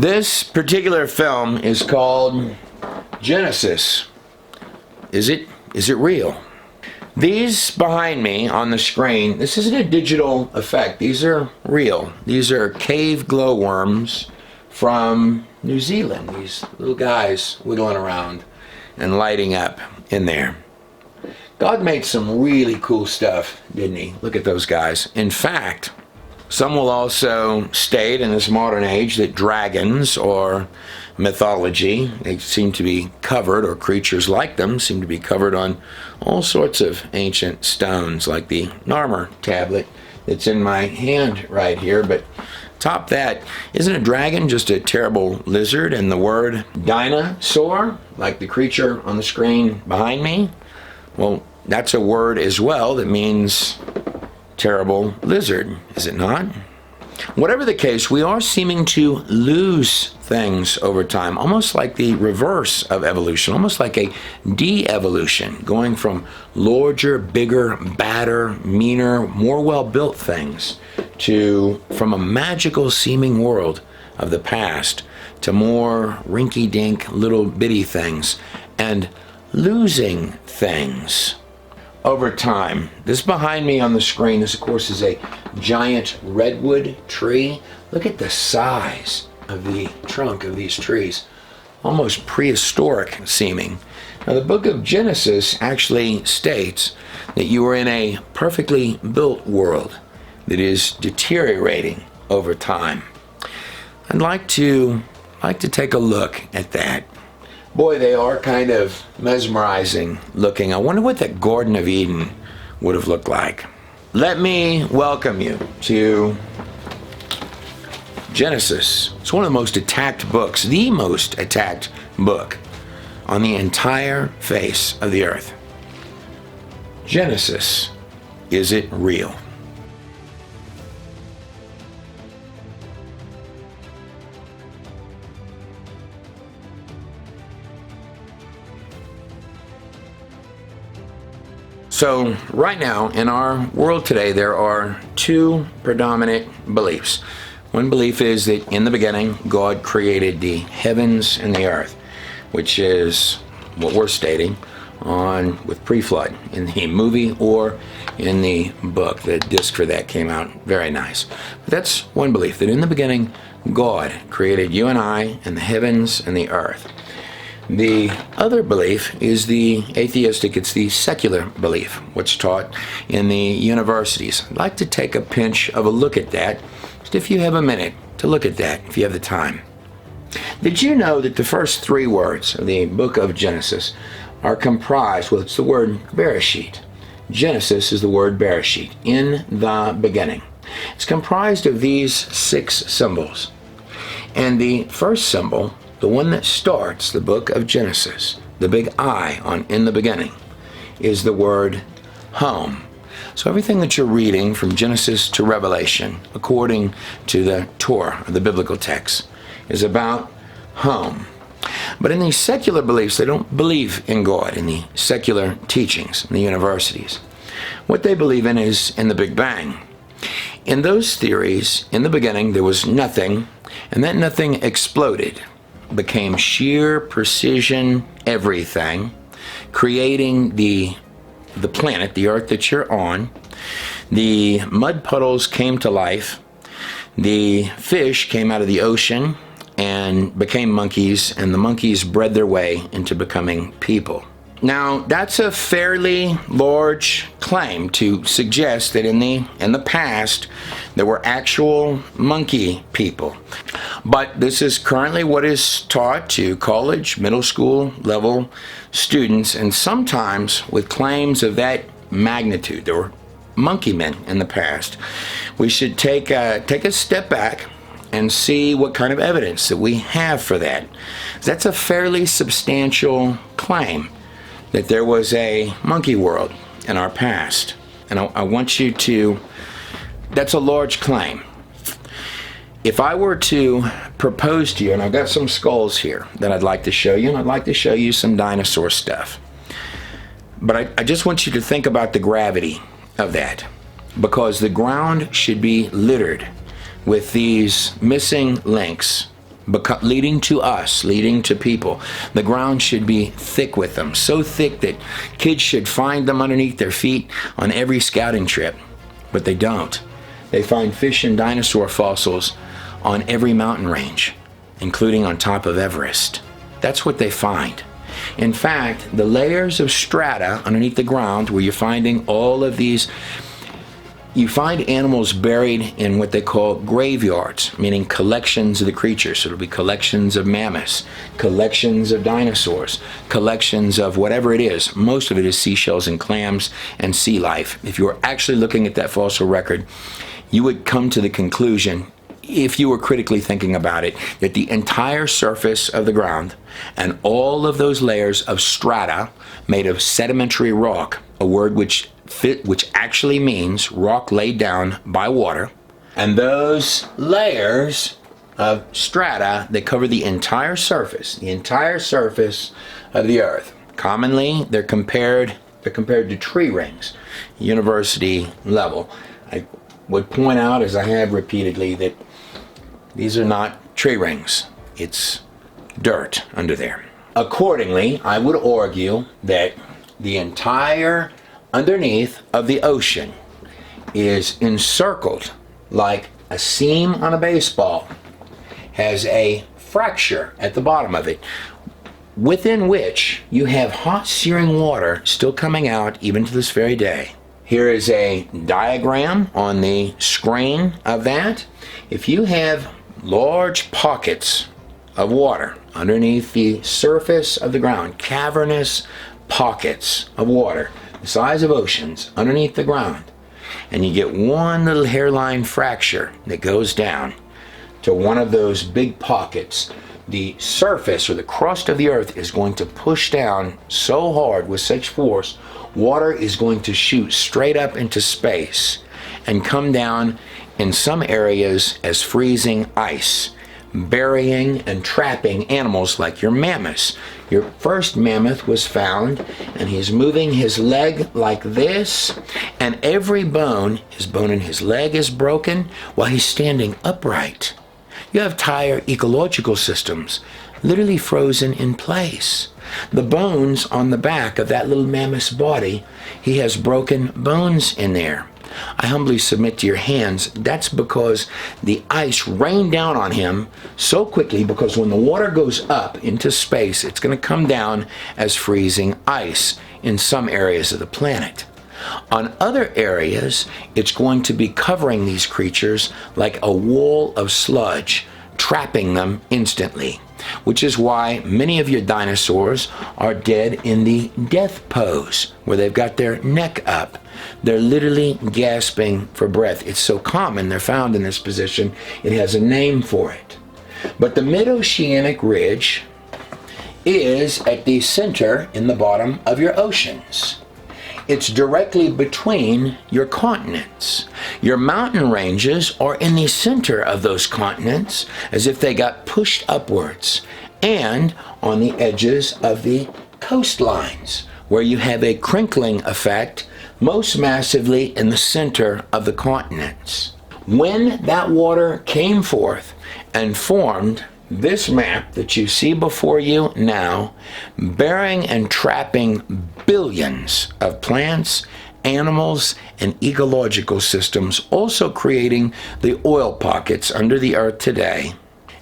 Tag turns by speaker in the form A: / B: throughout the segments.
A: This particular film is called Genesis. Is it real? These behind me on the screen, this isn't a digital effect. These are real. These are cave glowworms from New Zealand. These little guys wiggling around and lighting up in there. God made some really cool stuff, didn't he? Look at those guys. In fact, some will also state in this modern age that dragons or mythology, they seem to be covered, or creatures like them seem to be covered on all sorts of ancient stones, like the Narmer tablet that's in my hand right here. But top that, isn't a dragon just a terrible lizard? And the word dinosaur, like the creature on the screen behind me, well, that's a word as well that means terrible lizard, is it not? Whatever the case, we are seeming to lose things over time, almost like the reverse of evolution, almost like a de-evolution, going from larger, bigger, badder, meaner, more well-built things from a magical seeming world of the past to more rinky-dink little bitty things, and losing things over time. This behind me on the screen, this of course is a giant redwood tree. Look at the size of the trunk of these trees, almost prehistoric seeming. Now the book of Genesis actually states that you are in a perfectly built world that is deteriorating over time. I'd like to take a look at that. Boy, they are kind of mesmerizing looking. I wonder what that Garden of Eden would have looked like. Let me welcome you to Genesis. It's one of the most attacked books, the most attacked book on the entire face of the earth. Genesis, is it real? So right now in our world today, there are two predominant beliefs. One belief is that in the beginning, God created the heavens and the earth, which is what we're stating with pre-flood in the movie or in the book. The disc for that came out very nice. But that's one belief, that in the beginning, God created you and I and the heavens and the earth. The other belief is the atheistic, it's the secular belief, what's taught in the universities. I'd like to take a pinch of a look at that, just if you have a minute to look at that, if you have the time. Did you know that the first three words of the book of Genesis are comprised, well, it's the word Bereshit. Genesis is the word Bereshit, in the beginning. It's comprised of these 6 symbols. And the first symbol, the one that starts the book of Genesis, the big I on in the beginning, is the word home. So everything that you're reading from Genesis to Revelation, according to the Torah, the biblical text, is about home. But in these secular beliefs, they don't believe in God, in the secular teachings in the universities. What they believe in is in the Big Bang. In those theories, in the beginning, there was nothing, and that nothing exploded, became sheer precision everything, creating the planet, the earth that you're on. The mud puddles came to life. The fish came out of the ocean and became monkeys, and the monkeys bred their way into becoming people. Now, that's a fairly large claim to suggest that in the past there were actual monkey people. But this is currently what is taught to college, middle school level students, and sometimes with claims of that magnitude. There were monkey men in the past. We should take a step back and see what kind of evidence that we have for that. That's a fairly substantial claim, that there was a monkey world in our past. And I want you to, that's a large claim. If I were to propose to you, and I've got some skulls here that I'd like to show you, and I'd like to show you some dinosaur stuff. But I just want you to think about the gravity of that, because the ground should be littered with these missing links leading to us, leading to people. The ground should be thick with them, so thick that kids should find them underneath their feet on every scouting trip, but they don't. They find fish and dinosaur fossils on every mountain range, including on top of Everest. That's what they find. In fact, the layers of strata underneath the ground where you're finding all of these, you find animals buried in what they call graveyards, meaning collections of the creatures. So it'll be collections of mammoths, collections of dinosaurs, collections of whatever it is. Most of it is seashells and clams and sea life. If you were actually looking at that fossil record, you would come to the conclusion, if you were critically thinking about it, that the entire surface of the ground and all of those layers of strata made of sedimentary rock, a word which actually means rock laid down by water, and those layers of strata that cover the entire surface of the earth. Commonly, they're compared to tree rings, university level. I would point out, as I have repeatedly, that these are not tree rings. It's dirt under there. Accordingly, I would argue that the entire underneath of the ocean is encircled like a seam on a baseball, has a fracture at the bottom of it, within which you have hot searing water still coming out even to this very day. Here is a diagram on the screen of that. If you have large pockets of water underneath the surface of the ground, cavernous pockets of water, the size of oceans underneath the ground, and you get one little hairline fracture that goes down to one of those big pockets, the surface or the crust of the earth is going to push down so hard with such force, water is going to shoot straight up into space and come down in some areas as freezing ice, burying and trapping animals like your mammoths. Your first mammoth was found, and he's moving his leg like this, and every bone in his leg is broken while he's standing upright. You have entire ecological systems literally frozen in place. The bones on the back of that little mammoth's body, he has broken bones in there. I humbly submit to your hands, that's because the ice rained down on him so quickly, because when the water goes up into space, it's going to come down as freezing ice in some areas of the planet. On other areas, it's going to be covering these creatures like a wall of sludge, trapping them instantly, which is why many of your dinosaurs are dead in the death pose, where they've got their neck up. They're literally gasping for breath. It's so common they're found in this position, it has a name for it. But the mid-oceanic ridge is at the center in the bottom of your oceans. It's directly between your continents. Your mountain ranges are in the center of those continents, as if they got pushed upwards, and on the edges of the coastlines, where you have a crinkling effect, most massively in the center of the continents. When that water came forth and formed this map that you see before you now, burying and trapping billions of plants, animals, and ecological systems, also creating the oil pockets under the earth today,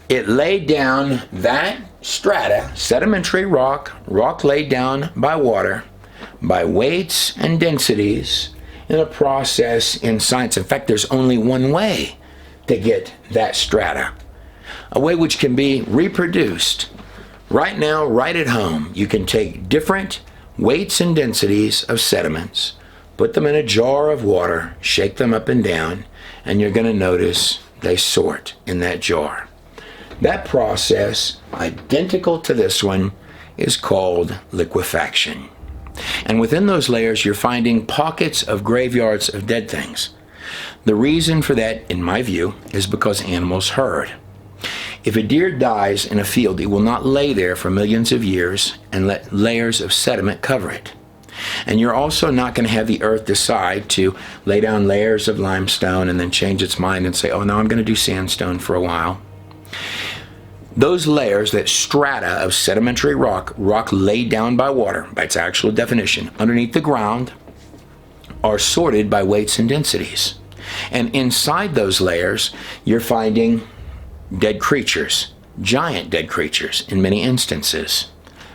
A: it laid down that strata, sedimentary rock laid down by water, by weights and densities, in a process in science. In fact, there's only one way to get that strata, a way which can be reproduced right now, right at home. You can take different weights and densities of sediments, put them in a jar of water, shake them up and down, and you're going to notice they sort in that jar. That process, identical to this one, is called liquefaction. And within those layers, you're finding pockets of graveyards of dead things. The reason for that, in my view, is because animals herd. If a deer dies in a field, it will not lay there for millions of years and let layers of sediment cover it. And you're also not going to have the earth decide to lay down layers of limestone and then change its mind and say, oh, no, I'm going to do sandstone for a while. Those layers, that strata of sedimentary rock laid down by water, by its actual definition, underneath the ground, are sorted by weights and densities. And inside those layers, you're finding dead creatures, giant dead creatures in many instances.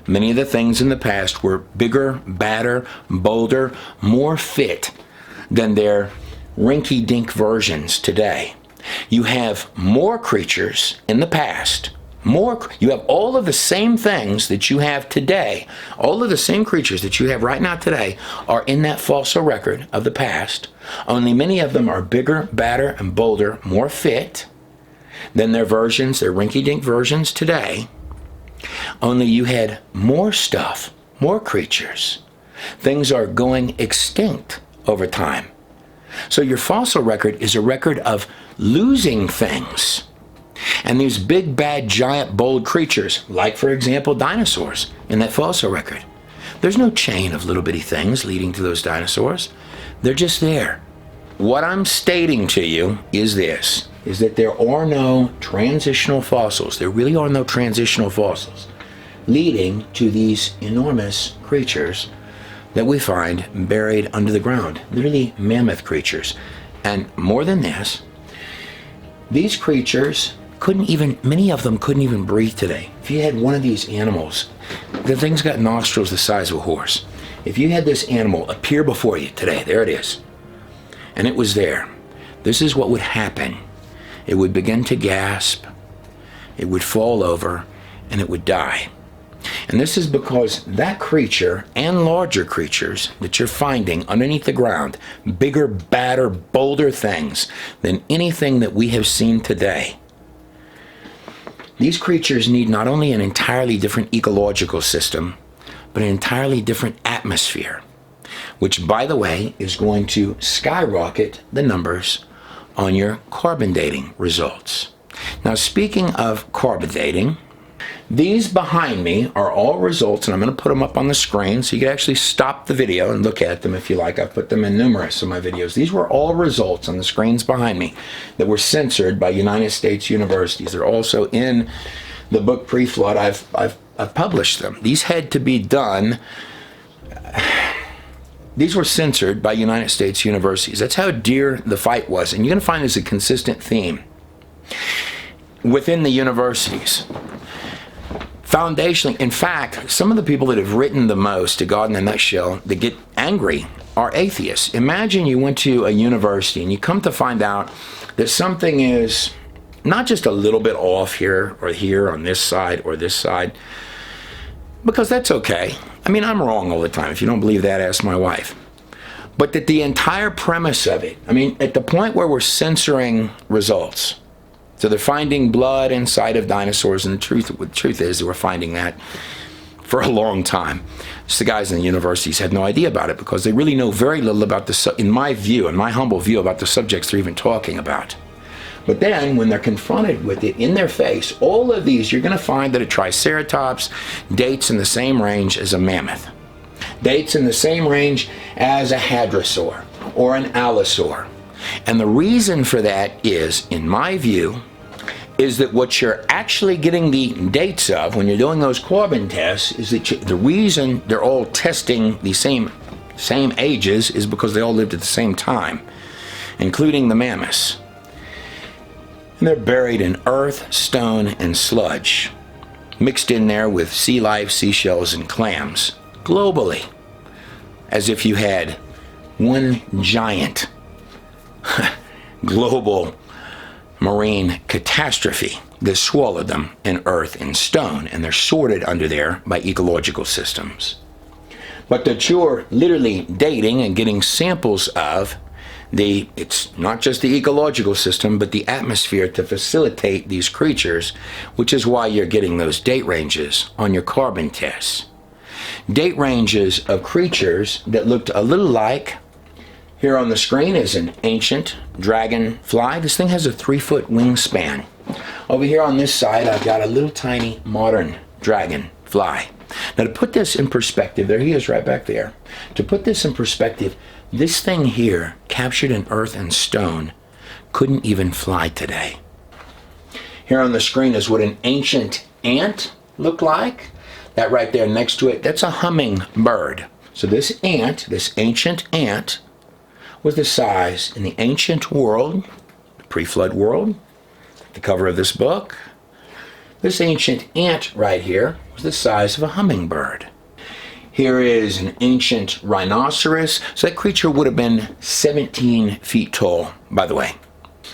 A: Many of the things in the past were bigger, badder, bolder, more fit than their rinky-dink versions today. You have more creatures in the past. You have all of the same things that you have today. All of the same creatures that you have right now today are in that fossil record of the past. Only many of them are bigger, badder, and bolder, more fit than their versions, their rinky-dink versions today. Only you had more stuff, more creatures. Things are going extinct over time. So your fossil record is a record of losing things. And these big, bad, giant, bold creatures, like, for example, dinosaurs in that fossil record. There's no chain of little bitty things leading to those dinosaurs. They're just there. What I'm stating to you is this, is that there are no transitional fossils. There really are no transitional fossils leading to these enormous creatures that we find buried under the ground. Literally mammoth creatures. And more than this, these creatures many of them couldn't even breathe today. If you had one of these animals, the thing's got nostrils the size of a horse. If you had this animal appear before you today, there it is, and it was there, this is what would happen. It would begin to gasp, it would fall over, and it would die. And this is because that creature and larger creatures that you're finding underneath the ground, bigger, badder, bolder things than anything that we have seen today, these creatures need not only an entirely different ecological system, but an entirely different atmosphere, which, by the way, is going to skyrocket the numbers on your carbon dating results. Now, speaking of carbon dating, these behind me are all results, and I'm going to put them up on the screen so you can actually stop the video and look at them if you like. I've put them in numerous of my videos. These were all results on the screens behind me that were censored by United States universities. They're also in the book Pre-Flood. I've published them. These had to be done. These were censored by United States universities. That's how dear the fight was. And you're going to find there's a consistent theme within the universities. Foundationally, in fact, some of the people that have written the most to God in a nutshell that get angry are atheists. Imagine you went to a university and you come to find out that something is not just a little bit off here or here on this side or this side, because that's okay. I mean, I'm wrong all the time. If you don't believe that, ask my wife. But that the entire premise of it, I mean, at the point where we're censoring results, so they're finding blood inside of dinosaurs, and the truth is they were finding that for a long time. Just the guys in the universities had no idea about it because they really know very little about in my view, in my humble view, about the subjects they're even talking about. But then when they're confronted with it in their face, all of these, you're going to find that a triceratops dates in the same range as a mammoth, dates in the same range as a hadrosaur or an allosaur. And the reason for that is, in my view, is that what you're actually getting the dates of when you're doing those carbon tests is that the reason they're all testing the same ages is because they all lived at the same time, including the mammoths. And they're buried in earth, stone, and sludge, mixed in there with sea life, seashells, and clams, globally, as if you had one giant global marine catastrophe that swallowed them in earth and stone, and they're sorted under there by ecological systems. But that you're literally dating and getting samples of it's not just the ecological system, but the atmosphere to facilitate these creatures, which is why you're getting those date ranges on your carbon tests. Date ranges of creatures that looked a little like, here on the screen is an ancient dragonfly. This thing has a 3-foot wingspan. Over here on this side, I've got a little tiny modern dragonfly. Now, to put this in perspective, there he is right back there. To put this in perspective, this thing here, captured in earth and stone, couldn't even fly today. Here on the screen is what an ancient ant looked like. That right there next to it, that's a hummingbird. So this ant, this ancient ant, was the size in the ancient world, the pre-flood world, the cover of this book. This ancient ant right here was the size of a hummingbird. Here is an ancient rhinoceros. So that creature would have been 17 feet tall, by the way.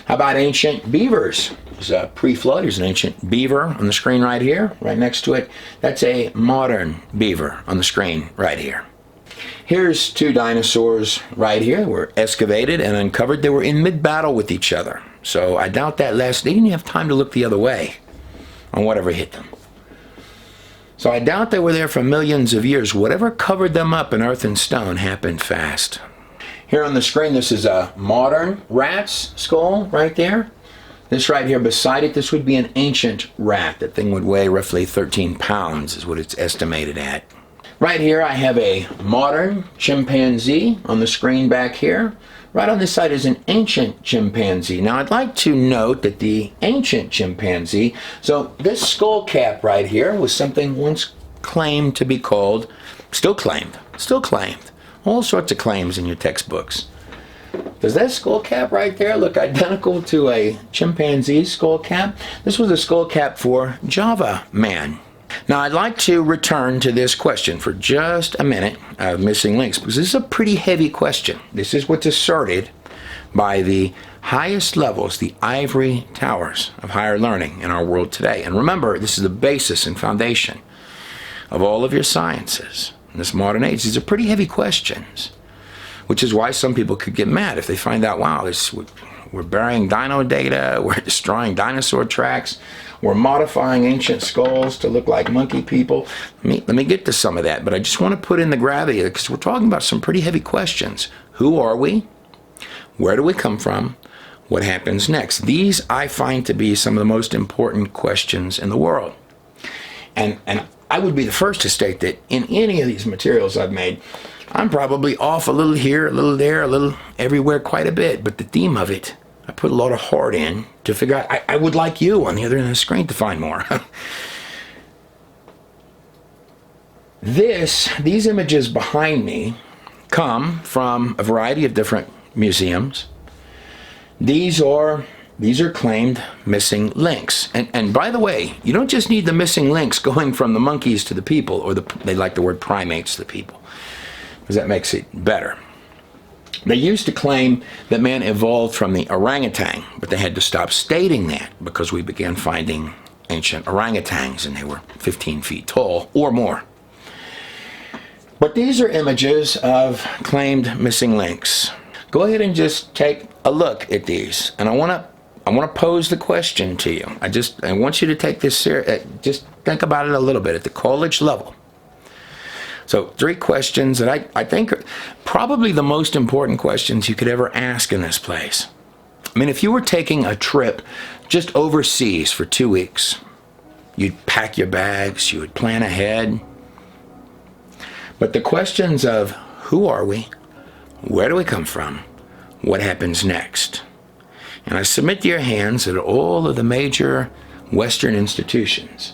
A: How about ancient beavers? There's a pre-flood. There's an ancient beaver on the screen right here, right next to it. That's a modern beaver on the screen right here. Here's two dinosaurs right here. They were excavated and uncovered. They were in mid-battle with each other. So I doubt that they didn't have time to look the other way on whatever hit them. So I doubt they were there for millions of years. Whatever covered them up in earth and stone happened fast. Here on the screen, this is a modern rat's skull right there. This right here beside it, this would be an ancient rat. That thing would weigh roughly 13 pounds is what it's estimated at. Right here I have a modern chimpanzee on the screen back here. Right on this side is an ancient chimpanzee. Now I'd like to note that the ancient chimpanzee, so this skull cap right here was something once claimed to be called, still claimed, all sorts of claims in your textbooks. Does that skull cap right there look identical to a chimpanzee skull cap? This was a skull cap for Java Man. Now I'd like to return to this question for just a minute of missing links, because this is a pretty heavy question. This is what's asserted by the highest levels, the ivory towers of higher learning in our world today. And remember, this is the basis and foundation of all of your sciences in this modern age. These are pretty heavy questions, which is why some people could get mad if they find out, wow, we're burying dino data, we're destroying dinosaur tracks, we're modifying ancient skulls to look like monkey people. Let me get to some of that, but I just want to put in the gravity because we're talking about some pretty heavy questions. Who are we? Where do we come from? What happens next? These I find to be some of the most important questions in the world. And I would be the first to state that in any of these materials I've made, I'm probably off a little here, a little there, a little everywhere, quite a bit, but the theme of it, I put a lot of heart in to figure out. I would like you on the other end of the screen to find more. These images behind me come from a variety of different museums. These are claimed missing links. And by the way, you don't just need the missing links going from the monkeys to the people, or they like the word primates to the people, because that makes it better. They used to claim that man evolved from the orangutan, but they had to stop stating that because we began finding ancient orangutans and they were 15 feet tall or more. But these are images of claimed missing links. Go ahead and just take a look at these, and I want to pose the question to you. I want you to take this serious. Just think about it a little bit at the college level. So 3 questions that I think are probably the most important questions you could ever ask in this place. I mean, if you were taking a trip just overseas for 2 weeks, you'd pack your bags, you would plan ahead. But the questions of who are we, where do we come from, what happens next? And I submit to your hands that all of the major Western institutions,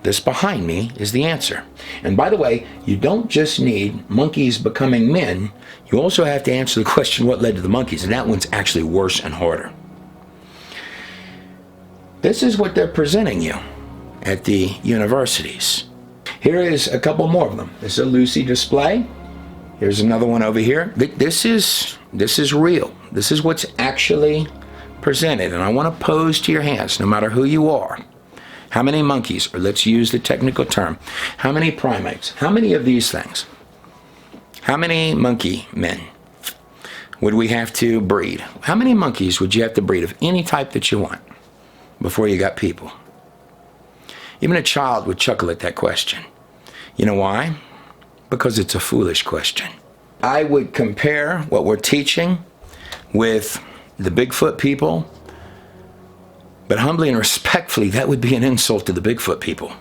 A: this behind me is the answer. And by the way, you don't just need monkeys becoming men. You also have to answer the question, what led to the monkeys? And that one's actually worse and harder. This is what they're presenting you at the universities. Here is a couple more of them. This is a Lucy display. Here's another one over here. This is real. This is what's actually presented. And I want to pose to your hands, no matter who you are. How many monkeys, or let's use the technical term, how many primates, how many of these things, how many monkey men would we have to breed? How many monkeys would you have to breed of any type that you want before you got people? Even a child would chuckle at that question. You know why? Because it's a foolish question. I would compare what we're teaching with the Bigfoot people, but humbly and respectfully, that would be an insult to the Bigfoot people.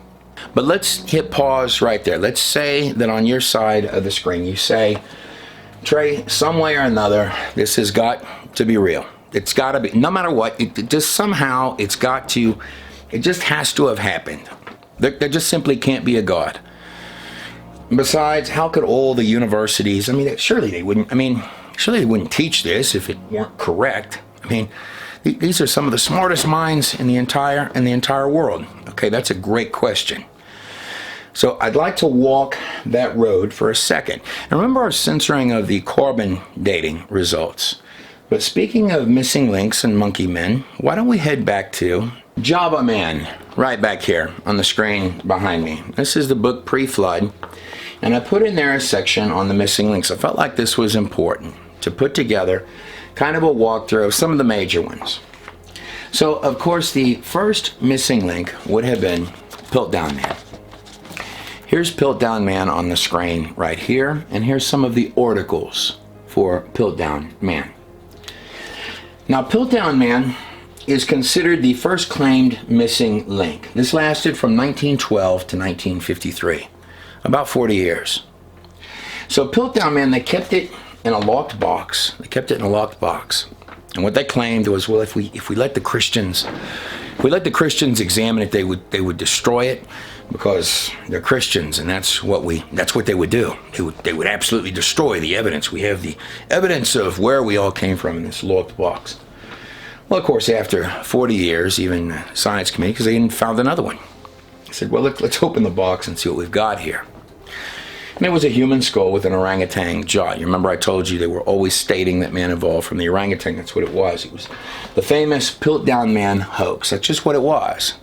A: But let's hit pause right there. Let's say that on your side of the screen, you say, Trey, some way or another, this has got to be real. It's got to be, no matter what, it just somehow, it just has to have happened. There just simply can't be a God. Besides, how could all the universities, surely they wouldn't teach this if it weren't correct. These are some of the smartest minds in the entire world. Okay, that's a great question. So I'd like to walk that road for a second. And remember our censoring of the carbon dating results. But speaking of missing links and monkey men, why don't we head back to Java Man, right back here on the screen behind me. This is the book Pre-Flood, and I put in there a section on the missing links. I felt like this was important to put together kind of a walkthrough of some of the major ones. So, of course, the first missing link would have been Piltdown Man. Here's Piltdown Man on the screen right here, and here's some of the articles for Piltdown Man. Now, Piltdown Man is considered the first claimed missing link. This lasted from 1912 to 1953, about 40 years. So Piltdown Man, they kept it in a locked box. And what they claimed was, well, if we let the Christians examine it, they would destroy it, because they're Christians, and that's what they would do. They would absolutely destroy the evidence. We have the evidence of where we all came from in this locked box. Well, of course, after 40 years, even the science committee, because they hadn't found another one, they said, well, let's open the box and see what we've got here. And it was a human skull with an orangutan jaw. You remember I told you they were always stating that man evolved from the orangutan. That's what it was. It was the famous Piltdown Man hoax. That's just what it was.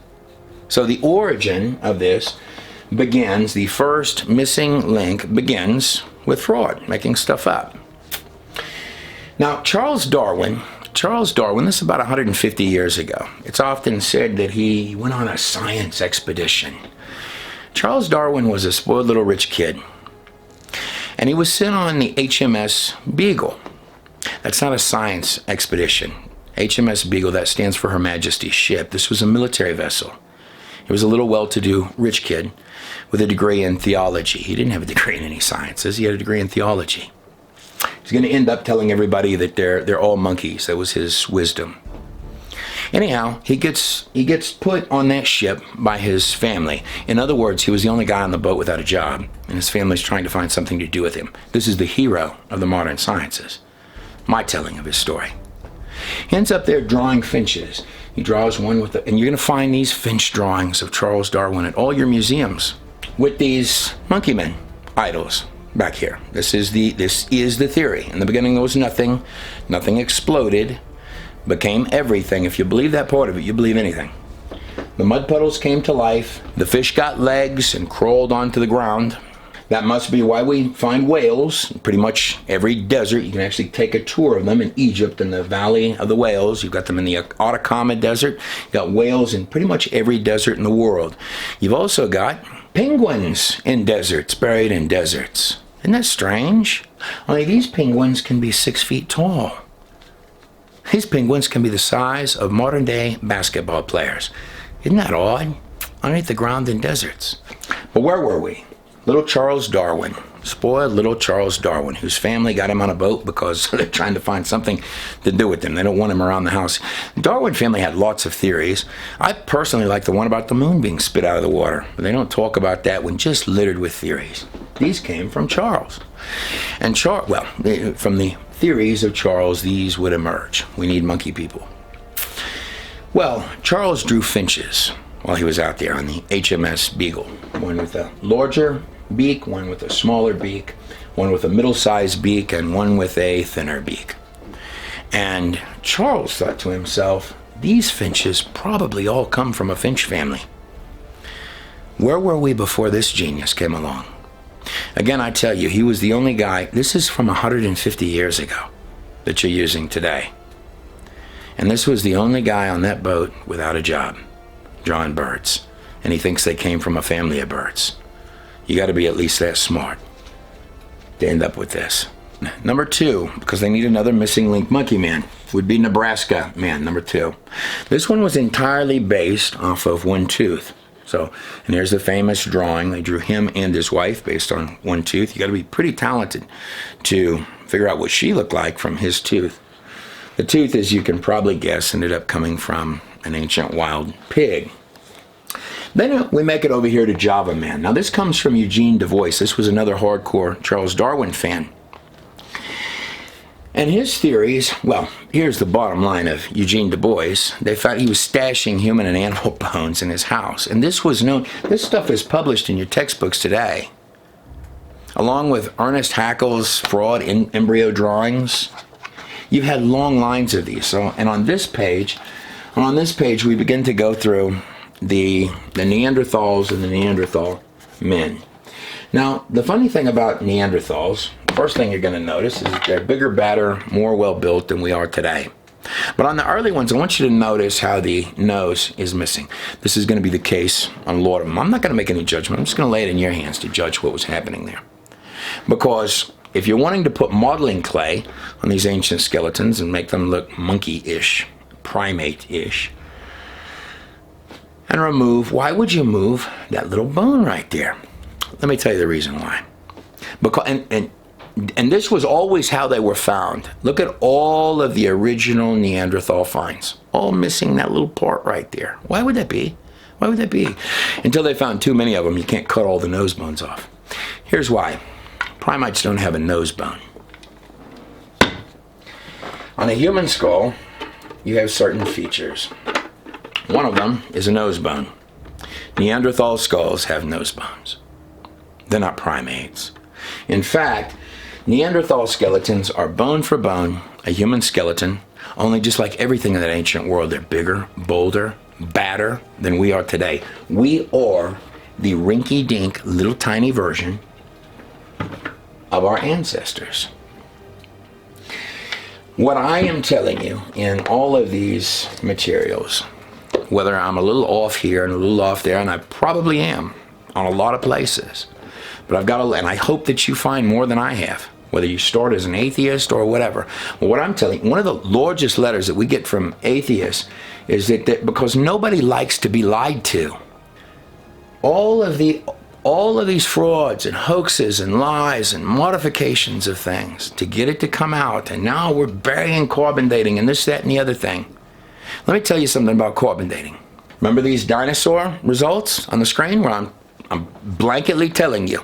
A: So the origin of this begins, the first missing link begins with fraud, making stuff up. Now, Charles Darwin, this is about 150 years ago. It's often said that he went on a science expedition. Charles Darwin was a spoiled little rich kid, and he was sent on the HMS Beagle. That's not a science expedition. HMS Beagle, that stands for Her Majesty's ship. This was a military vessel. He was a little well-to-do rich kid with a degree in theology. He didn't have a degree in any sciences. He had a degree in theology. He's going to end up telling everybody that they're all monkeys. That was his wisdom. Anyhow, he gets put on that ship by his family. In other words, he was the only guy on the boat without a job, and his family's trying to find something to do with him. This is the hero of the modern sciences. My telling of his story. He ends up there drawing finches. He draws one with and you're going to find these finch drawings of Charles Darwin at all your museums with these monkey men idols back here. This is the theory. In the beginning there was nothing. Nothing exploded, became everything. If you believe that part of it, you believe anything. The mud puddles came to life. The fish got legs and crawled onto the ground. That must be why we find whales in pretty much every desert. You can actually take a tour of them in Egypt, in the Valley of the Whales. You've got them in the Atacama Desert. You've got whales in pretty much every desert in the world. You've also got penguins in deserts, buried in deserts. Isn't that strange? Only these penguins can be 6 feet tall. These penguins can be the size of modern-day basketball players. Isn't that odd? Underneath the ground in deserts. But where were we? Little Charles Darwin, spoiled little Charles Darwin, whose family got him on a boat because they're trying to find something to do with him. They don't want him around the house. The Darwin family had lots of theories. I personally like the one about the moon being spit out of the water, but they don't talk about that one, just littered with theories. These came from Charles. And from the theories of Charles, these would emerge. We need monkey people. Well, Charles drew finches while he was out there on the HMS Beagle. One with a larger beak, one with a smaller beak, one with a middle-sized beak, and one with a thinner beak. And Charles thought to himself, these finches probably all come from a finch family. Where were we before this genius came along? Again, I tell you, he was the only guy. This is from 150 years ago that you're using today. And this was the only guy on that boat without a job, drawing birds. And he thinks they came from a family of birds. You got to be at least that smart to end up with this. Number 2, because they need another missing link monkey man, would be Nebraska Man, number 2. This one was entirely based off of one tooth. So, and here's the famous drawing. They drew him and his wife based on one tooth. You got to be pretty talented to figure out what she looked like from his tooth. The tooth, as you can probably guess, ended up coming from an ancient wild pig. Then we make it over here to Java Man. Now this comes from Eugene Du Bois. This was another hardcore Charles Darwin fan. And his theories, well, here's the bottom line of Eugene Du Bois. They found he was stashing human and animal bones in his house. And this was known, this stuff is published in your textbooks today. Along with Ernest Haeckel's fraud embryo drawings. You've had long lines of these. So, and on this page we begin to go through the Neanderthals and the Neanderthal men. Now, the funny thing about Neanderthals, first thing you're going to notice is that they're bigger, badder, more well-built than we are today. But on the early ones, I want you to notice how the nose is missing. This is going to be the case on a lot of them. I'm not going to make any judgment. I'm just going to lay it in your hands to judge what was happening there. Because if you're wanting to put modeling clay on these ancient skeletons and make them look monkey-ish, primate-ish, and remove, why would you move that little bone right there? Let me tell you the reason why. Because and this was always how they were found. Look at all of the original Neanderthal finds, all missing that little part right there. Why would that be? Why would that be? Until they found too many of them, you can't cut all the nose bones off. Here's why. Primates don't have a nose bone. On a human skull, you have certain features. One of them is a nose bone. Neanderthal skulls have nose bones. They're not primates. In fact, Neanderthal skeletons are bone for bone a human skeleton, only just like everything in that ancient world, they're bigger, bolder, badder than we are today. We are the rinky-dink little tiny version of our ancestors. What I am telling you in all of these materials, whether I'm a little off here and a little off there, and I probably am on a lot of places, but I've got to, and I hope that you find more than I have, whether you start as an atheist or whatever. Well, what I'm telling you, one of the largest letters that we get from atheists is that because nobody likes to be lied to. All of these frauds and hoaxes and lies and modifications of things to get it to come out, and now we're burying carbon dating and this, that, and the other thing. Let me tell you something about carbon dating. Remember these dinosaur results on the screen where I'm blanketly telling you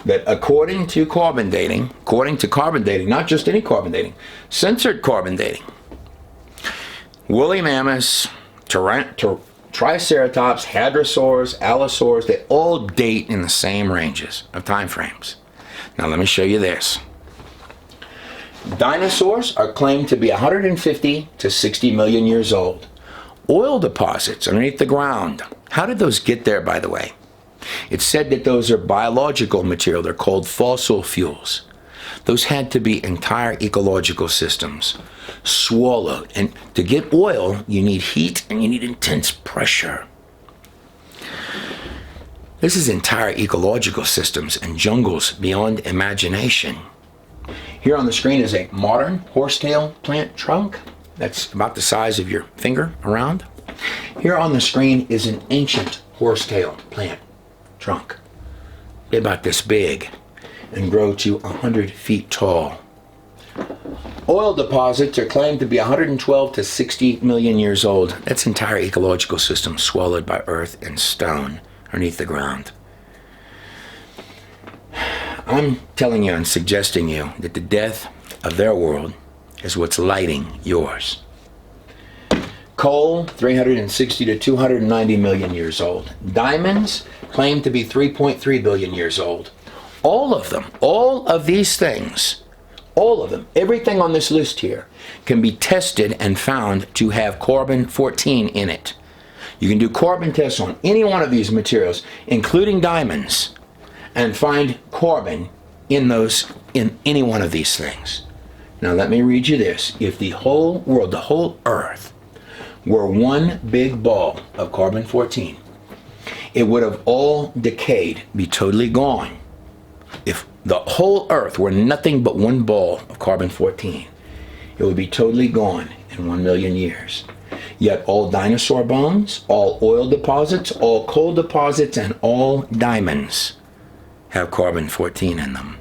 A: that according to carbon dating, not just any carbon dating, censored carbon dating, woolly mammoths, Triceratops, hadrosaurs, allosaurs, they all date in the same ranges of time frames. Now let me show you this. Dinosaurs are claimed to be 150 to 60 million years old. Oil deposits underneath the ground. How did those get there, by the way? It's said that those are biological material. They're called fossil fuels. Those had to be entire ecological systems swallowed. And to get oil, you need heat and you need intense pressure. This is entire ecological systems and jungles beyond imagination. Here on the screen is a modern horsetail plant trunk. That's about the size of your finger around. Here on the screen is an ancient horsetail plant trunk. They're about this big and grow to 100 feet tall. Oil deposits are claimed to be 112 to 60 million years old. That's entire ecological systems swallowed by earth and stone underneath the ground. I'm telling you and suggesting you that the death of their world is what's lighting yours. Coal, 360 to 290 million years old. Diamonds claimed to be 3.3 billion years old. All of them, all of these things, all of them, everything on this list here can be tested and found to have carbon-14 in it. You can do carbon tests on any one of these materials, including diamonds, and find carbon in any one of these things. Now let me read you this. If the whole world, the whole earth, were one big ball of carbon-14, it would have all decayed, be totally gone. If the whole earth were nothing but one ball of carbon-14, it would be totally gone in 1 million years. Yet all dinosaur bones, all oil deposits, all coal deposits, and all diamonds have carbon-14 in them.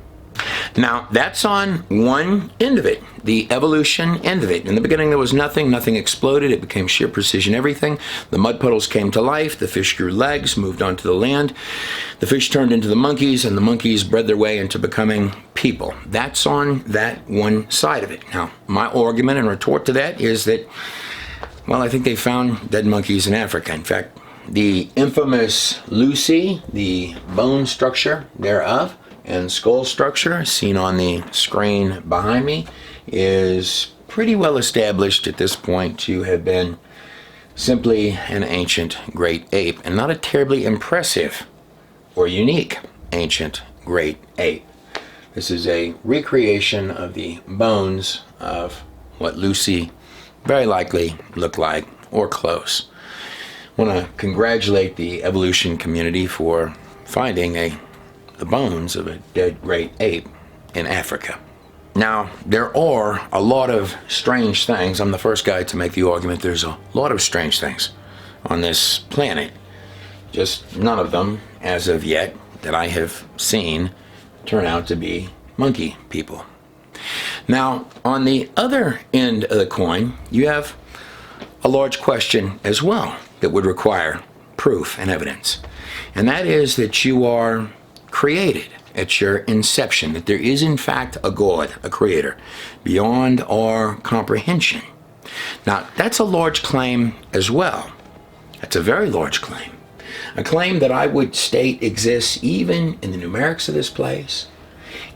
A: Now, that's on one end of it, the evolution end of it. In the beginning, there was nothing. Nothing exploded. It became sheer precision everything. The mud puddles came to life. The fish grew legs, moved onto the land. The fish turned into the monkeys, and the monkeys bred their way into becoming people. That's on that one side of it. Now, my argument and retort to that is that, well, I think they found dead monkeys in Africa. In fact, the infamous Lucy, the bone structure thereof, and skull structure seen on the screen behind me is pretty well established at this point to have been simply an ancient great ape, and not a terribly impressive or unique ancient great ape. This is a recreation of the bones of what Lucy very likely looked like, or close. I want to congratulate the evolution community for finding the bones of a dead great ape in Africa. Now, there are a lot of strange things. I'm the first guy to make the argument there's a lot of strange things on this planet. Just none of them, as of yet, that I have seen turn out to be monkey people. Now, on the other end of the coin, you have a large question as well that would require proof and evidence. And that is that you are created at your inception, that there is in fact a God, a creator, beyond our comprehension. Now, that's a large claim as well. That's a very large claim. A claim that I would state exists even in the numerics of this place,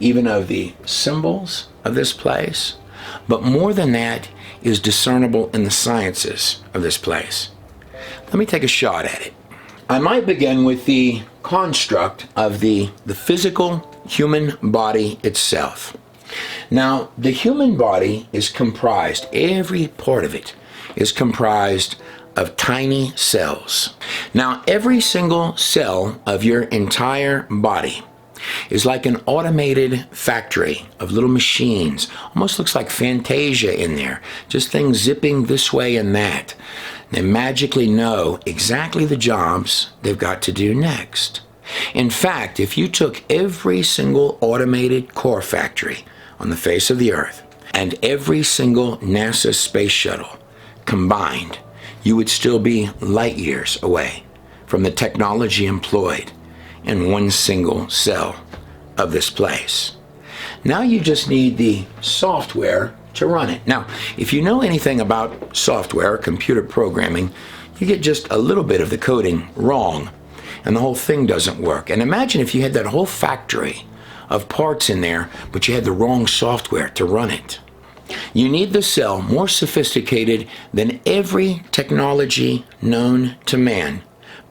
A: even of the symbols of this place, but more than that is discernible in the sciences of this place. Let me take a shot at it. I might begin with the construct of the physical human body itself. Now, the human body is comprised, every part of it is comprised of tiny cells. Now, every single cell of your entire body is like an automated factory of little machines. Almost looks like Fantasia in there. Just things zipping this way and that. They magically know exactly the jobs they've got to do next. In fact, if you took every single automated car factory on the face of the earth and every single NASA space shuttle combined, you would still be light years away from the technology employed in one single cell of this place. Now you just need the software to run it. Now, if you know anything about software, computer programming, you get just a little bit of the coding wrong, and the whole thing doesn't work. And imagine if you had that whole factory of parts in there, but you had the wrong software to run it. You need the cell more sophisticated than every technology known to man,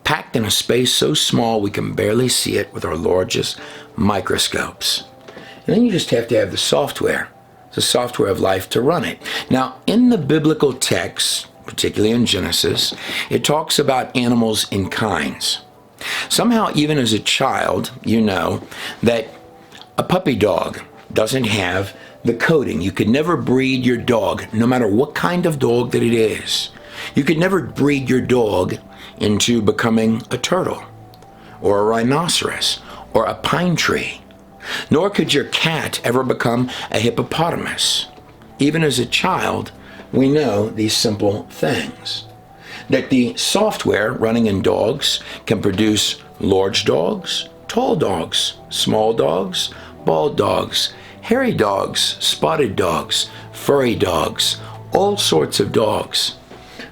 A: packed in a space so small we can barely see it with our largest microscopes. And then you just have to have the software of life to run it. Now, in the biblical texts, particularly in Genesis, it talks about animals in kinds. Somehow, even as a child, you know that a puppy dog doesn't have the coding. You could never breed your dog, no matter what kind of dog that it is. You could never breed your dog into becoming a turtle, or a rhinoceros, or a pine tree. Nor could your cat ever become a hippopotamus. Even as a child, we know these simple things. That the software running in dogs can produce large dogs, tall dogs, small dogs, bald dogs, hairy dogs, spotted dogs, furry dogs, all sorts of dogs,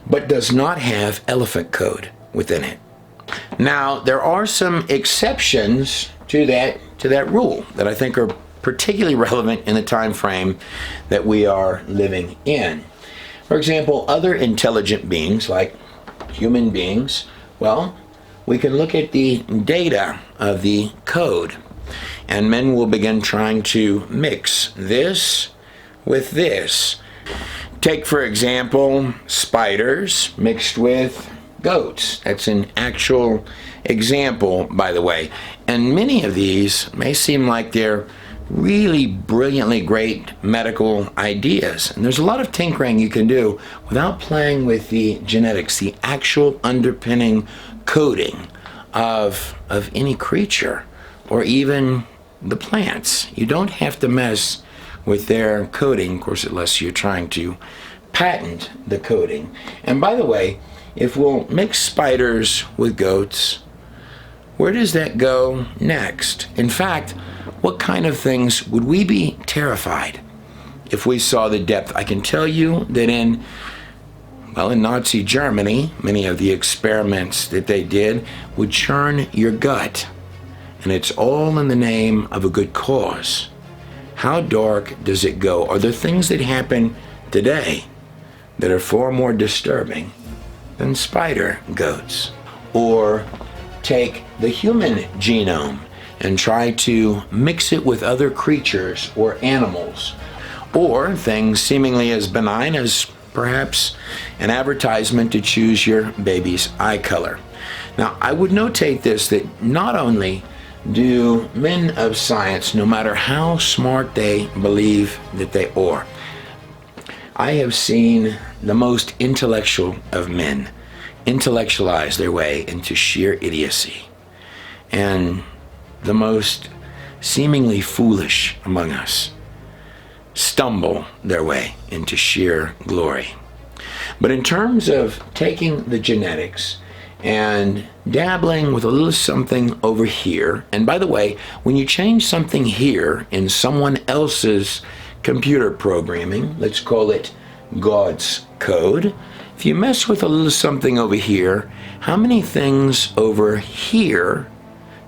A: but does not have elephant code within it. Now, there are some exceptions to that rule that I think are particularly relevant in the time frame that we are living in. For example, other intelligent beings like human beings, well, we can look at the data of the code, and men will begin trying to mix this with this. Take, for example, spiders mixed with goats. That's an actual example, by the way. And many of these may seem like they're really brilliantly great medical ideas. And there's a lot of tinkering you can do without playing with the genetics, the actual underpinning coding of any creature, or even the plants. You don't have to mess with their coating, of course, unless you're trying to patent the coating. And by the way, if we'll mix spiders with goats, where does that go next? In fact, what kind of things would we be terrified if we saw the depth? I can tell you that in Nazi Germany, many of the experiments that they did would churn your gut. And it's all in the name of a good cause. How dark does it go? Are there things that happen today that are far more disturbing than spider goats? Or take the human genome and try to mix it with other creatures or animals, or things seemingly as benign as perhaps an advertisement to choose your baby's eye color. Now, I would notate this, that not only do men of science, no matter how smart they believe that they are, I have seen the most intellectual of men intellectualize their way into sheer idiocy, and the most seemingly foolish among us stumble their way into sheer glory. But in terms of taking the genetics and dabbling with a little something over here, and by the way, when you change something here in someone else's computer programming, let's call it God's code, if you mess with a little something over here, how many things over here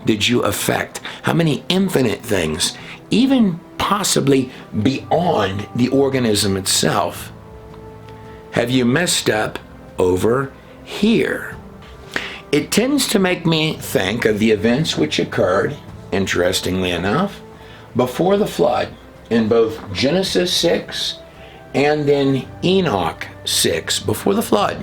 A: did you affect? How many infinite things, even possibly beyond the organism itself, have you messed up over here? It tends to make me think of the events which occurred, interestingly enough, before the flood in both Genesis 6 and in Enoch 6, before the flood.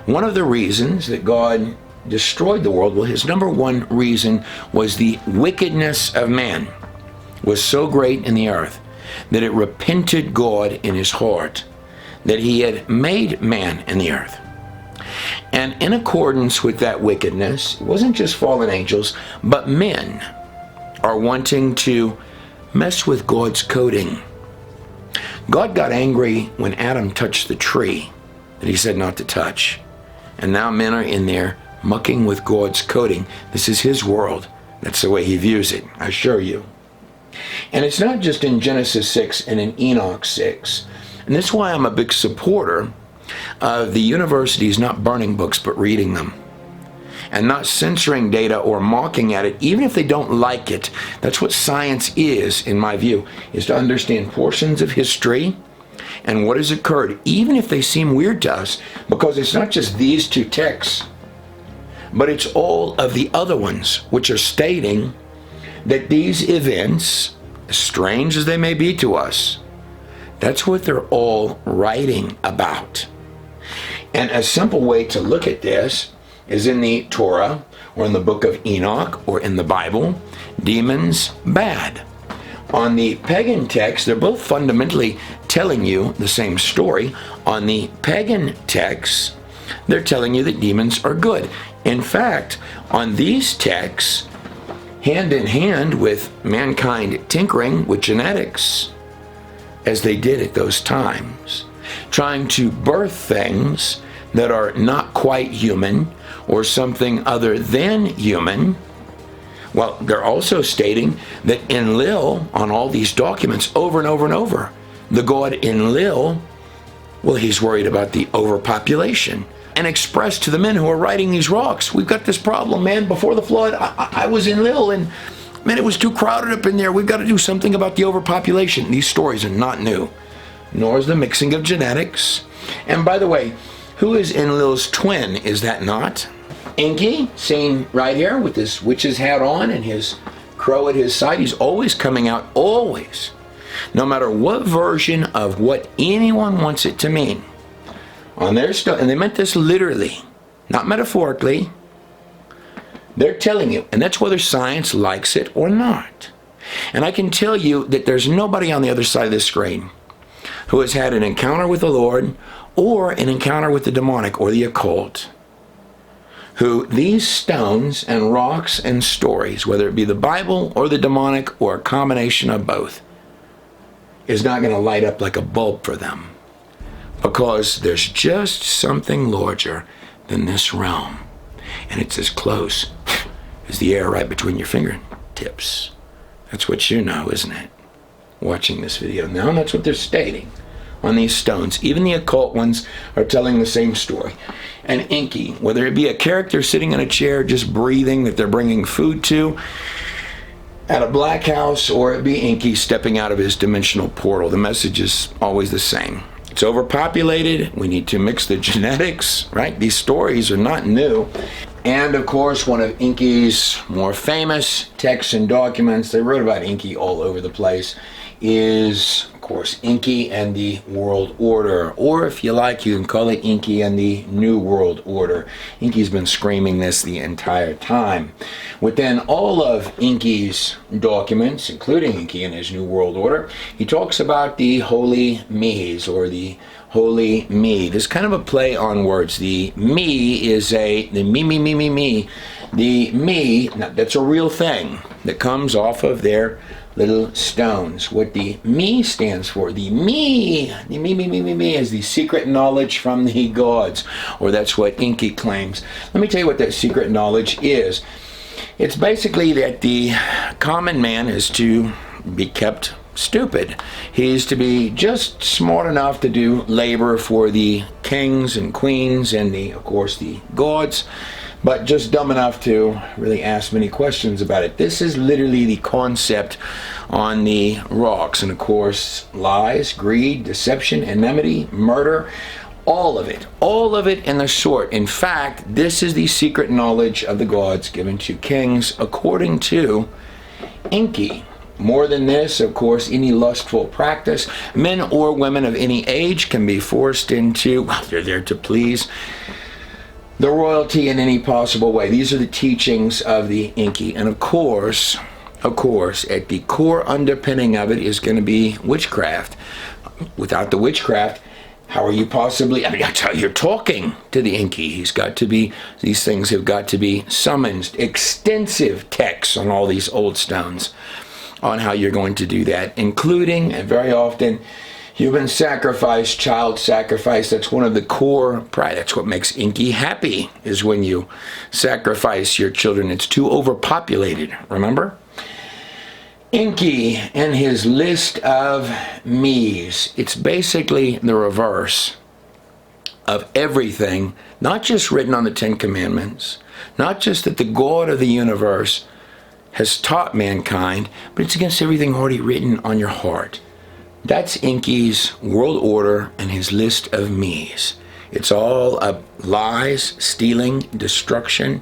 A: One of the reasons that God destroyed the world, well, his number one reason was the wickedness of man was so great in the earth that it repented God in his heart that he had made man in the earth. And in accordance with that wickedness, it wasn't just fallen angels, but men are wanting to mess with God's coding. God got angry when Adam touched the tree that he said not to touch. And now men are in there mucking with God's coding. This is his world. That's the way he views it, I assure you. And it's not just in Genesis 6 and in Enoch 6. And that's why I'm a big supporter of the universities not burning books but reading them, and not censoring data or mocking at it, even if they don't like it. That's what science is, in my view, is to understand portions of history and what has occurred, even if they seem weird to us, because it's not just these two texts, but it's all of the other ones which are stating that these events, as strange as they may be to us, that's what they're all writing about. And a simple way to look at this is in the Torah, or in the book of Enoch, or in the Bible, demons bad. On the pagan text, they're both fundamentally telling you the same story. On the pagan texts, they're telling you that demons are good. In fact, on these texts, hand in hand with mankind tinkering with genetics, as they did at those times, trying to birth things that are not quite human or something other than human. Well, they're also stating that Enlil, on all these documents over and over and over, the god Enlil, well, he's worried about the overpopulation, and expressed to the men who are writing these rocks, we've got this problem, man. Before the flood, I was Enlil, and man, it was too crowded up in there. We've got to do something about the overpopulation. These stories are not new, nor is the mixing of genetics. And by the way, who is Enlil's twin? Is that not Enki, seen right here with this witch's hat on and his crow at his side? He's always coming out, always, no matter what version of what anyone wants it to mean. On their stuff, and they meant this literally, not metaphorically. They're telling you, and that's whether science likes it or not. And I can tell you that there's nobody on the other side of this screen who has had an encounter with the Lord or an encounter with the demonic or the occult who these stones and rocks and stories, whether it be the Bible or the demonic or a combination of both, is not going to light up like a bulb for them, because there's just something larger than this realm, and it's as close as the air right between your fingertips. That's what you know, isn't it? Watching this video now, and that's what they're stating on these stones. Even the occult ones are telling the same story. And Inky, whether it be a character sitting in a chair just breathing that they're bringing food to at a black house, or it be Inky stepping out of his dimensional portal, the message is always the same. It's overpopulated. We need to mix the genetics, right? These stories are not new. And of course, one of Inky's more famous texts and documents, they wrote about Inky all over the place, is, of course, Inky and the World Order. Or if you like, you can call it Inky and the New World Order. Inky's been screaming this the entire time. Within all of Inky's documents, including Inky and his New World Order, he talks about the Holy Me's, or the Holy Me. There's kind of a play on words. The me is the me. The me, that's a real thing that comes off of their little stones. What the me stands for, the me is the secret knowledge from the gods, or that's what Inky claims. Let me tell you what that secret knowledge is. It's basically that the common man is to be kept stupid. He's to be just smart enough to do labor for the kings and queens and of course the gods, but just dumb enough to really ask many questions about it. This is literally the concept on the rocks. And of course, lies, greed, deception, enmity, murder, all of it in the sort. In fact, this is the secret knowledge of the gods given to kings, according to Inky. More than this, of course, any lustful practice, men or women of any age can be forced into, well, they're there to please the royalty in any possible way. These are the teachings of the Inky. And of course, at the core underpinning of it is going to be witchcraft. Without the witchcraft, how are you possibly, that's how you're talking to the Inky. These things have got to be summoned. Extensive texts on all these old stones on how you're going to do that, including, and very often, human sacrifice, child sacrifice. That's one of the core, that's what makes Inky happy, is when you sacrifice your children. It's too overpopulated, remember? Inky and his list of me's, it's basically the reverse of everything, not just written on the Ten Commandments, not just that the God of the universe has taught mankind, but it's against everything already written on your heart. That's Inky's world order and his list of me's. It's all lies, stealing, destruction.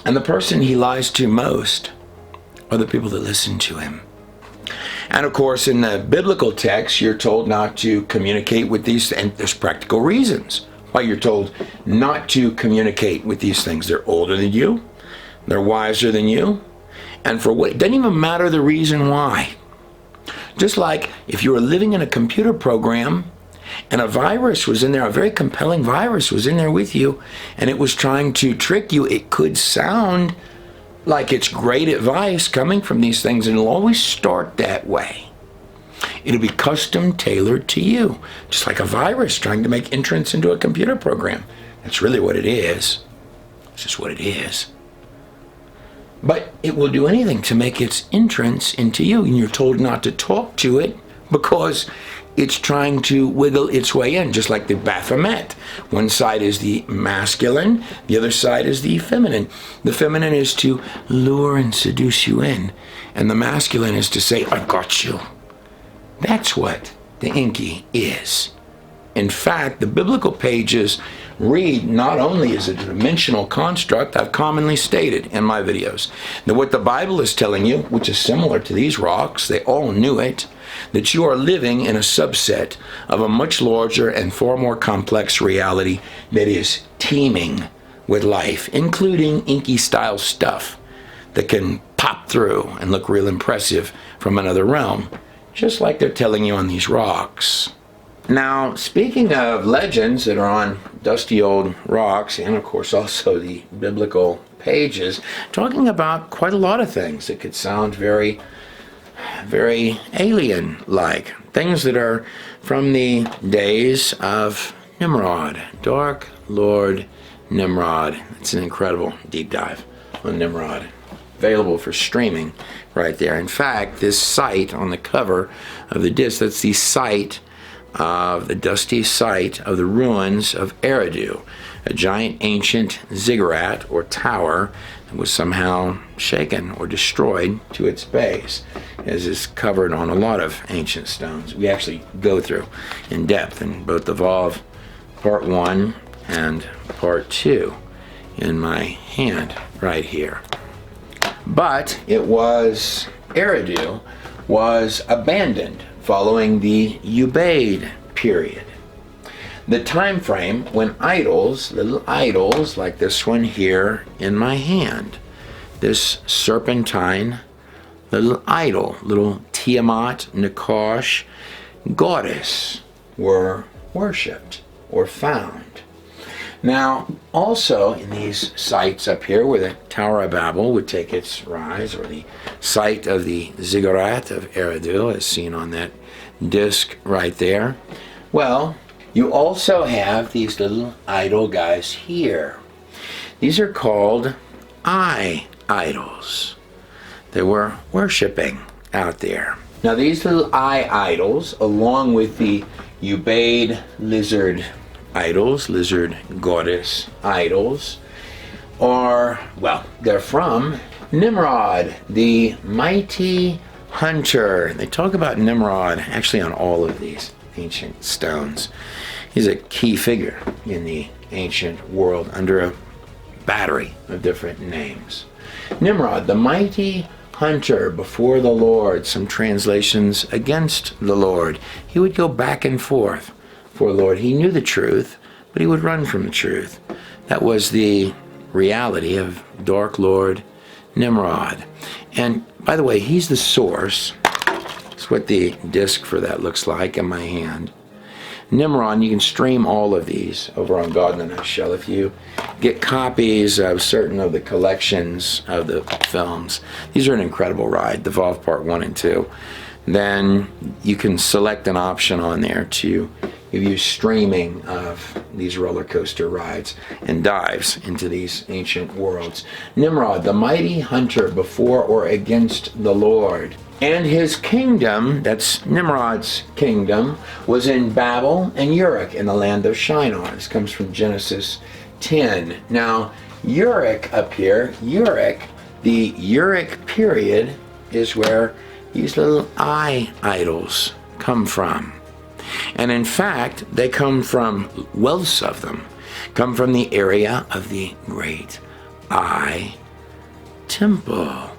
A: And the person he lies to most are the people that listen to him. And of course, in the biblical text, you're told not to communicate with these, and there's practical reasons why you're told not to communicate with these things. They're older than you. They're wiser than you. And for what? It doesn't even matter the reason why. Just like if you were living in a computer program and a virus was in there, a very compelling virus was in there with you, and it was trying to trick you, it could sound like it's great advice coming from these things, and it'll always start that way. It'll be custom tailored to you, just like a virus trying to make entrance into a computer program. That's really what it is. It's just what it is. But it will do anything to make its entrance into you, and you're told not to talk to it because it's trying to wiggle its way in, just like the Baphomet. One side is the masculine, the other side is the feminine. The feminine is to lure and seduce you in, and the masculine is to say, I've got you. That's what the Inky is. In fact, the biblical pages read not only as a dimensional construct, I've commonly stated in my videos, that what the Bible is telling you, which is similar to these rocks, they all knew it, that you are living in a subset of a much larger and far more complex reality that is teeming with life, including Inky-style stuff that can pop through and look real impressive from another realm, just like they're telling you on these rocks. Now, speaking of legends that are on dusty old rocks, and of course also the biblical pages, talking about quite a lot of things that could sound very, very alien-like. Things that are from the days of Nimrod, Dark Lord Nimrod. It's an incredible deep dive on Nimrod, available for streaming right there. In fact, this site on the cover of the disc, that's the site of the dusty site of the ruins of Eridu, a giant ancient ziggurat or tower that was somehow shaken or destroyed to its base, as is covered on a lot of ancient stones. We actually go through in depth in both Evolve Part 1 and Part 2 in my hand right here. But Eridu was abandoned following the Ubaid period. The time frame when idols, little idols like this one here in my hand, this serpentine little idol, little Tiamat, Nakash, goddess, were worshipped or found. Now, also in these sites up here where the Tower of Babel would take its rise, or the site of the Ziggurat of Eridu, as seen on that disc right there, well, you also have these little idol guys here. These are called eye idols. They were worshiping out there. Now, these little eye idols, along with the Ubaid lizard idols, lizard goddess idols, they're from Nimrod, the mighty hunter. They talk about Nimrod actually on all of these ancient stones. He's a key figure in the ancient world under a battery of different names. Nimrod, the mighty hunter before the Lord, some translations against the Lord. He would go back and forth for the Lord. He knew the truth, but he would run from the truth. That was the reality of Dark Lord Nimrod. And by the way, he's the source. That's what the disc for that looks like in my hand. Nimrod, you can stream all of these over on God in the Nutshell. If you get copies of certain of the collections of the films, these are an incredible ride, the Evolve Part 1 and 2. Then you can select an option on there to give you streaming of these roller coaster rides and dives into these ancient worlds. Nimrod, the mighty hunter before or against the Lord. And his kingdom, that's Nimrod's kingdom, was in Babel and Uruk in the land of Shinar. This comes from Genesis 10. Now, Uruk up here, the Uruk period is where these little eye idols come from. And in fact, they come from, wealths of them, come from the area of the Great Eye Temple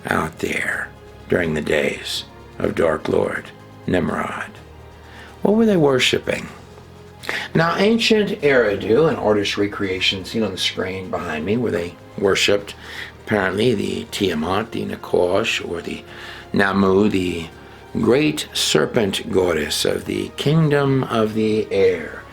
A: out there during the days of Dark Lord Nimrod. What were they worshiping? Now, ancient Eridu, an artist's recreation seen on the screen behind me, where they worshipped apparently the Tiamat, the Nakash, or the Namu, the great serpent goddess of the kingdom of the air,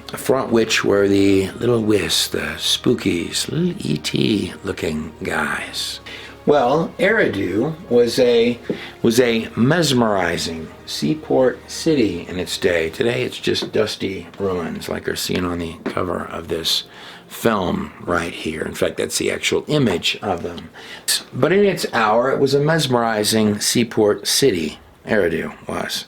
A: front which were the little wisps, the spookies, little E.T. looking guys. Well, Eridu was a mesmerizing seaport city in its day. Today it's just dusty ruins like are seen on the cover of this film right here. In fact, that's the actual image of them. But in its hour, it was a mesmerizing seaport city, Eridu was.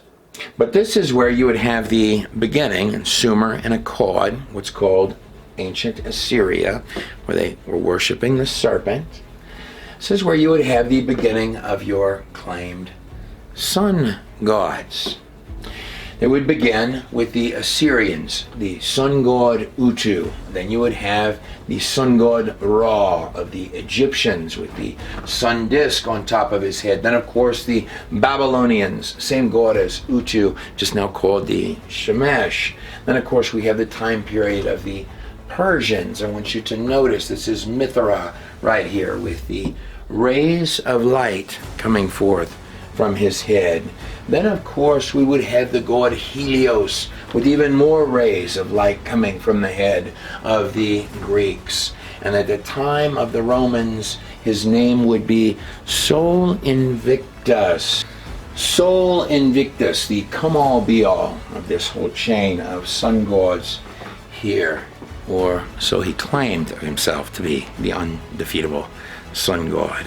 A: But this is where you would have the beginning in Sumer and Akkad, what's called ancient Assyria, where they were worshiping the serpent. This is where you would have the beginning of your claimed sun gods. They would begin with the Assyrians, the sun god Utu. Then you would have the sun god Ra of the Egyptians with the sun disk on top of his head. Then, of course, the Babylonians, same god as Utu, just now called the Shemesh. Then, of course, we have the time period of the Persians. I want you to notice this is Mithra right here with the rays of light coming forth from his head. Then, of course, we would have the god Helios, with even more rays of light coming from the head of the Greeks. And at the time of the Romans, his name would be Sol Invictus. Sol Invictus, the come-all be-all of this whole chain of sun gods here. Or so he claimed of himself to be, the undefeatable sun god.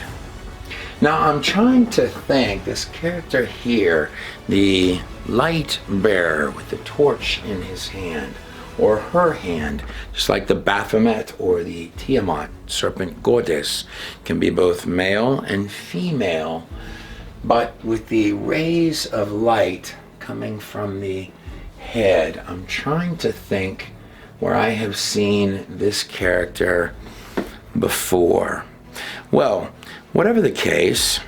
A: Now I'm trying to think, this character here, the light bearer with the torch in his hand, or her hand, just like the Baphomet or the Tiamat, serpent goddess, can be both male and female, but with the rays of light coming from the head. I'm trying to think where I have seen this character before. Well, whatever the case,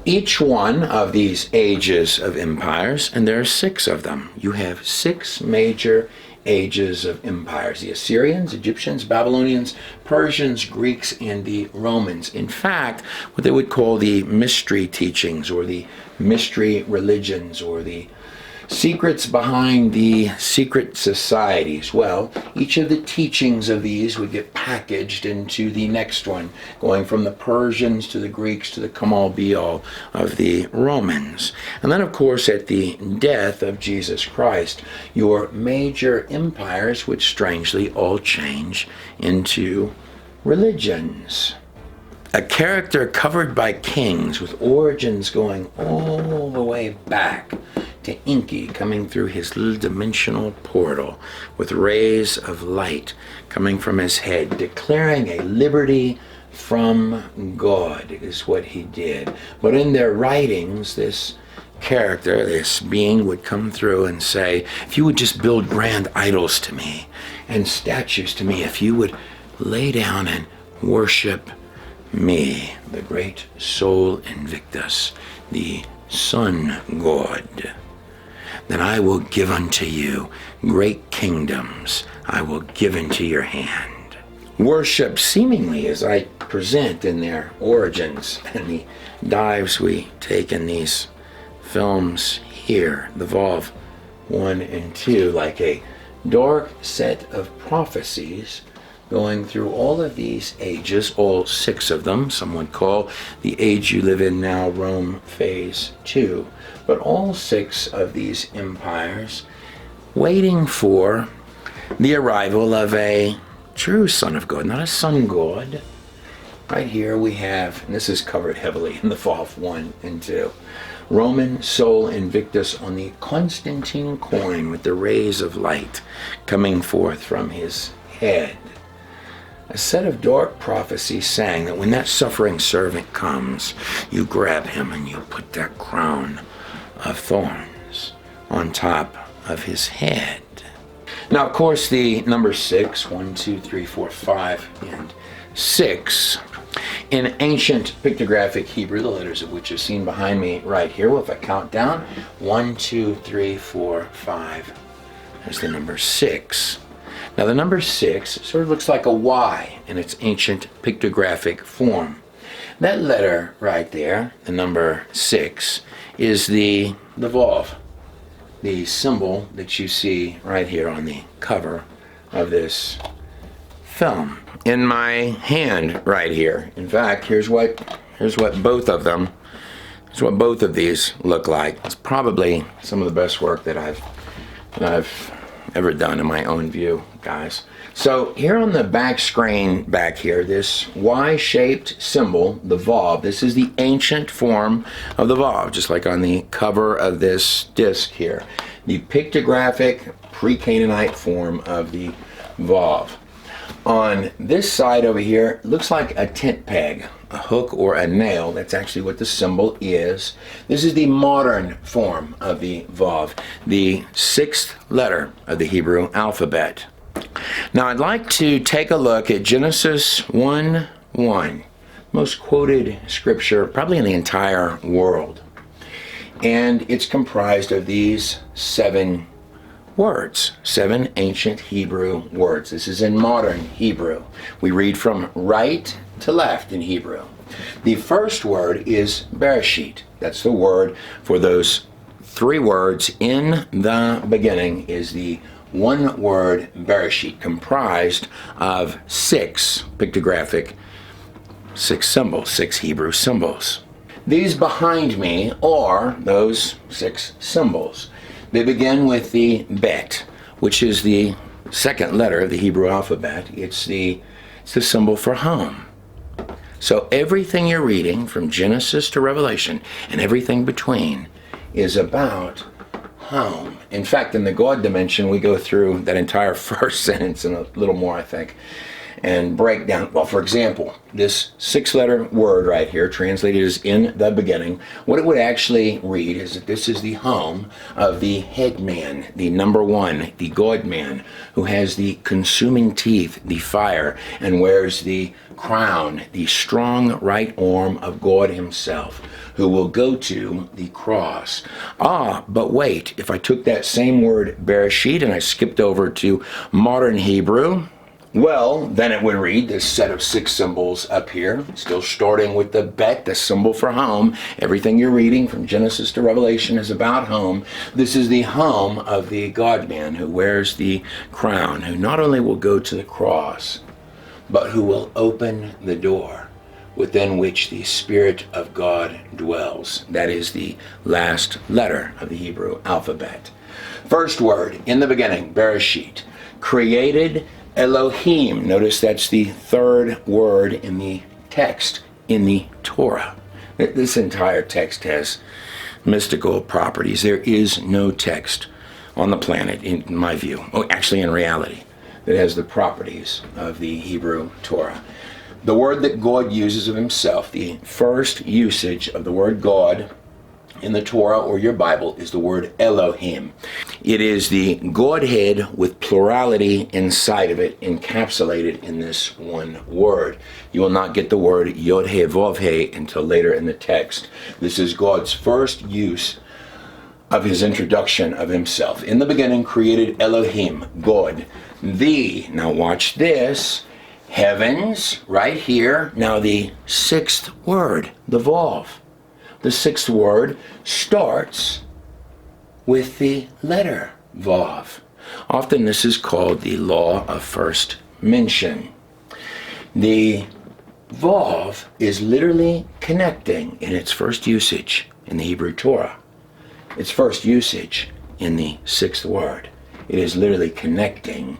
A: each one of these ages of empires, and there are 6 of them, you have 6 major ages of empires: the Assyrians, Egyptians, Babylonians, Persians, Greeks, and the Romans. In fact, what they would call the mystery teachings, or the mystery religions, or the secrets behind the secret societies. Well, each of the teachings of these would get packaged into the next one, going from the Persians to the Greeks to the come-all-be-all of the Romans. And then, of course, at the death of Jesus Christ, your major empires would strangely all change into religions. A character covered by kings, with origins going all the way back to Enki, coming through his little dimensional portal with rays of light coming from his head, declaring a liberty from God is what he did. But in their writings, this character, this being, would come through and say, if you would just build grand idols to me and statues to me, if you would lay down and worship me, the great Sol Invictus, the sun god, then I will give unto you great kingdoms, I will give into your hand. Worship, seemingly, as I present in their origins and the dives we take in these films here, the Volve 1 and 2, like a dark set of prophecies going through all of these ages, all 6 of them. Some would call the age you live in now Rome Phase 2. But all 6 of these empires waiting for the arrival of a true son of God, not a sun god. Right here we have, and this is covered heavily in the Volve 1 and 2, Roman Sol Invictus on the Constantine coin with the rays of light coming forth from his head. A set of dark prophecies saying that when that suffering servant comes, you grab him and you put that crown of thorns on top of his head. Now, of course, the number 6, 1, 2, 3, 4, 5, and 6, in ancient pictographic Hebrew, the letters of which are seen behind me right here. Well, if I count down, 1, 2, 3, 4, 5, there's the number 6. Now, the number 6 sort of looks like a Y in its ancient pictographic form. That letter right there, the number 6, is the Volve, the symbol that you see right here on the cover of this film. In my hand right here, in fact, here's what both of them, here's what both of these look like. It's probably some of the best work that I've ever done in my own view, guys. So here on the back screen back here, this Y-shaped symbol, the Volve, this is the ancient form of the Volve, just like on the cover of this disc here. The pictographic pre-Canaanite form of the Volve. On this side over here, it looks like a tent peg, a hook or a nail. That's actually what the symbol is. This is the modern form of the Volve, the 6th letter of the Hebrew alphabet. Now I'd like to take a look at Genesis 1:1, most quoted scripture probably in the entire world. And it's comprised of these 7 words, 7 ancient Hebrew words. This is in modern Hebrew. We read from right to left in Hebrew. The first word is Bereshit. That's the word for those three words in the beginning is the one word Bereshit, comprised of six pictographic, six symbols, six Hebrew symbols. These behind me are those six symbols. They begin with the Bet, which is the second letter of the Hebrew alphabet. It's the symbol for home. So everything you're reading from Genesis to Revelation and everything between is about home. In fact, in the God dimension, we go through that entire first sentence and a little more, I think, and break down. Well, for example, this six-letter word right here, translated as in the beginning, what it would actually read is that this is the home of the head man, the number one, the God man, who has the consuming teeth, the fire, and wears the crown, the strong right arm of God himself, who will go to the cross. But wait, if I took that same word Bereshit and I skipped over to modern Hebrew, well, then it would read this set of six symbols up here, still starting with the Bet, the symbol for home. Everything you're reading from Genesis to Revelation is about home. This is the home of the God-man who wears the crown, who not only will go to the cross, but who will open the door within which the Spirit of God dwells. That is the last letter of the Hebrew alphabet. First word, in the beginning, Bereshit, created Elohim. Notice that's the third word in the text, in the Torah. This entire text has mystical properties. There is no text on the planet, in my view, actually in reality, that has the properties of the Hebrew Torah. The word that God uses of himself, the first usage of the word God in the Torah or your Bible is the word Elohim. It is the Godhead with plurality inside of it, encapsulated in this one word. You will not get the word Yod-He Vav-He until later in the text. This is God's first use of his introduction of himself. In the beginning created Elohim, God, now watch this, heavens, right here. Now the sixth word, the Vav. The sixth word starts with the letter Vav. Often this is called the law of first mention. The Vav is literally connecting in its first usage in the Hebrew Torah. Its first usage in the sixth word. It is literally connecting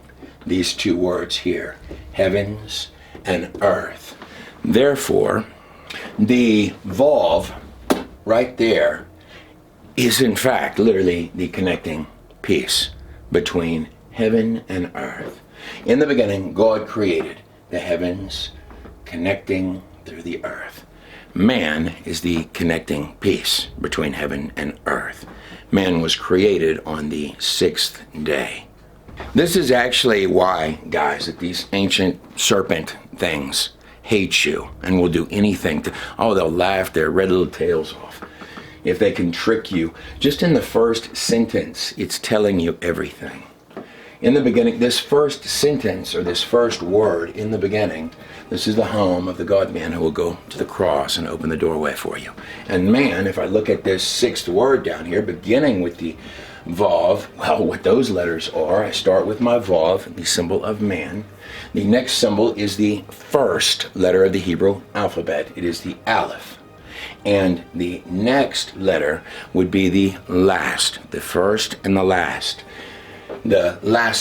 A: these two words here, heavens and earth. Therefore, the Vav right there is in fact literally the connecting piece between heaven and earth. In the beginning, God created the heavens connecting through the earth. Man is the connecting piece between heaven and earth. Man was created on the sixth day. This is actually why, guys, that these ancient serpent things hate you and will do anything to, they'll laugh their red little tails off if they can trick you. Just in the first sentence, it's telling you everything. In the beginning, this first sentence, or this first word, in the beginning, this is the home of the God-man who will go to the cross and open the doorway for you. And man, if I look at this sixth word down here, beginning with the Vav, well, what those letters are, I start with my Vav, the symbol of man. The next symbol is the first letter of the Hebrew alphabet. It is the Aleph. And the next letter would be the last, the first and the last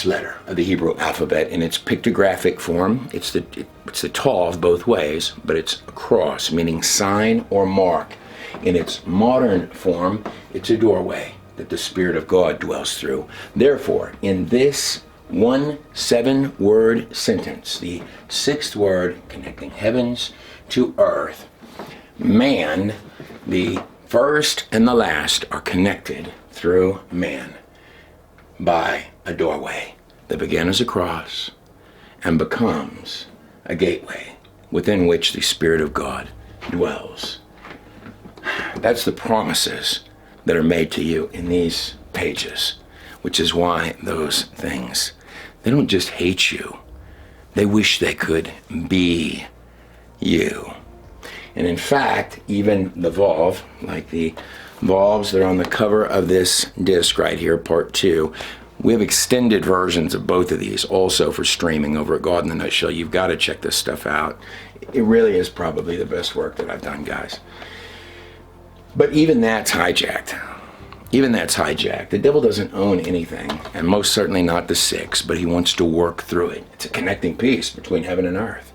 A: letter of the Hebrew alphabet in its pictographic form. It's the Tav both ways, but it's a cross, meaning sign or mark. In its modern form, it's a doorway that the Spirit of God dwells through. Therefore, in this 7-word sentence, the sixth word connecting heavens to earth, man, the first and the last, are connected through man by a doorway that began as a cross and becomes a gateway within which the Spirit of God dwells. That's the promises that are made to you in these pages, which is why those things, they don't just hate you, they wish they could be you. And in fact, even the valve, like the valves that are on the cover of this disc right here, part 2, we have extended versions of both of these also for streaming over at God in the Nutshell. You've got to check this stuff out. It really is probably the best work that I've done, guys. But even that's hijacked. Even that's hijacked. The devil doesn't own anything, and most certainly not the 6, but he wants to work through it. It's a connecting piece between heaven and earth.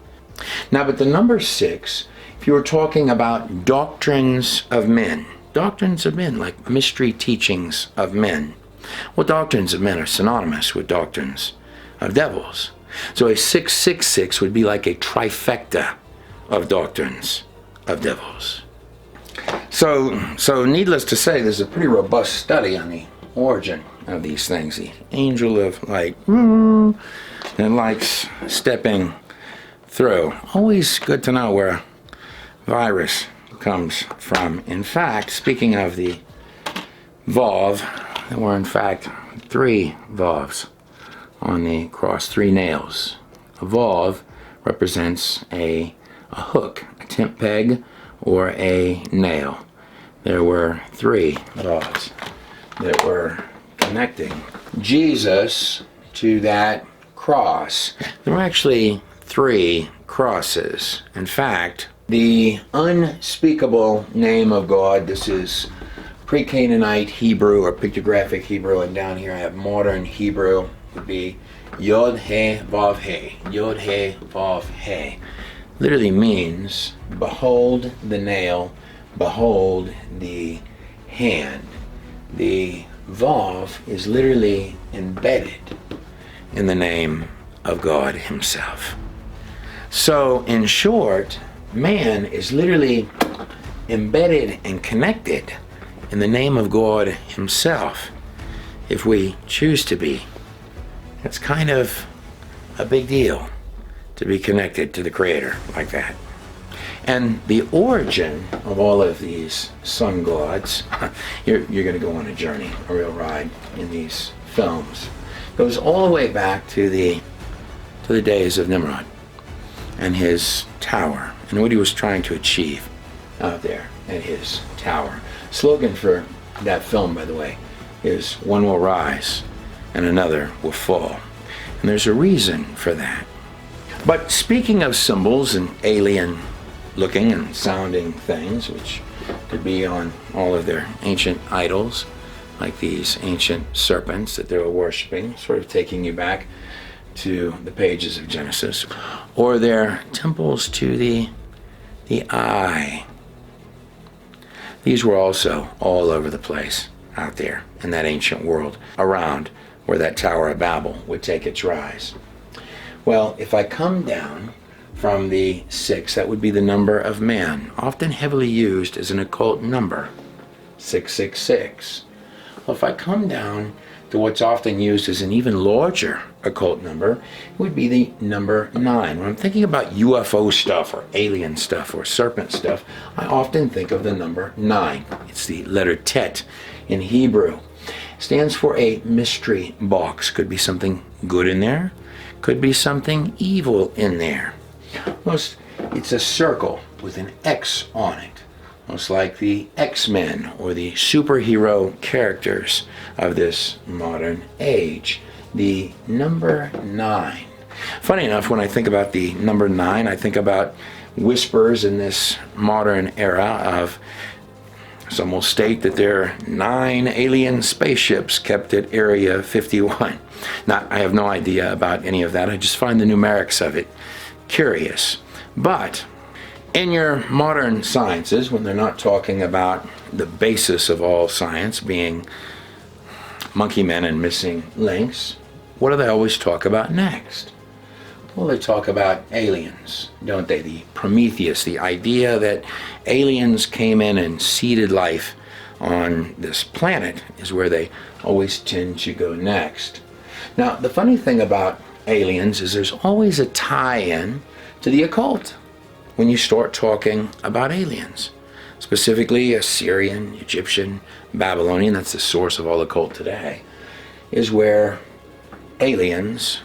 A: Now, but the number 6, if you were talking about doctrines of men, like mystery teachings of men, well, doctrines of men are synonymous with doctrines of devils. So a 666 would be like a trifecta of doctrines of devils. So needless to say, there's a pretty robust study on the origin of these things. The angel of light that likes stepping through. Always good to know where a virus comes from. In fact, speaking of the valve, there were in fact 3 valves on the cross, 3 nails. A valve represents a hook, a tent peg, or a nail. There were 3 valves that were connecting Jesus to that cross. There were actually 3 crosses. In fact, the unspeakable name of God, this is pre-Canaanite Hebrew or pictographic Hebrew, and down here I have modern Hebrew, would be Yod He Vav He. Yod He Vav He literally means behold the nail, behold the hand. The Vav is literally embedded in the name of God himself. So in short, man is literally embedded and connected in the name of God himself, if we choose to be. It's kind of a big deal to be connected to the Creator like that. And the origin of all of these sun gods, you're going to go on a journey, a real ride in these films, goes all the way back to the days of Nimrod and his tower and what he was trying to achieve out there at his tower. Slogan for that film, by the way, is one will rise and another will fall. And there's a reason for that. But speaking of symbols and alien looking and sounding things, which could be on all of their ancient idols, like these ancient serpents that they were worshiping, sort of taking you back to the pages of Genesis, or their temples to the eye. These were also all over the place out there in that ancient world around where that Tower of Babel would take its rise. Well, if I come down from the 6, that would be the number of man, often heavily used as an occult number, 666. Well, if I come down to what's often used as an even larger occult number, it would be the number 9. When I'm thinking about UFO stuff or alien stuff or serpent stuff, I often think of the number 9. It's the letter Tet in Hebrew. It stands for a mystery box. Could be something good in there, could be something evil in there. Most, it's a circle with an X on it, most like the X-Men or the superhero characters of this modern age. The number 9. Funny enough, when I think about the number 9, I think about whispers in this modern era of some will state that there are 9 alien spaceships kept at Area 51. Now, I have no idea about any of that. I just find the numerics of it curious. But in your modern sciences, when they're not talking about the basis of all science being monkey men and missing links, what do they always talk about next? Well, they talk about aliens, don't they? The Prometheus, the idea that aliens came in and seeded life on this planet is where they always tend to go next. Now, the funny thing about aliens is there's always a tie-in to the occult when you start talking about aliens, specifically Assyrian, Egyptian, Babylonian, that's the source of all occult today, is where aliens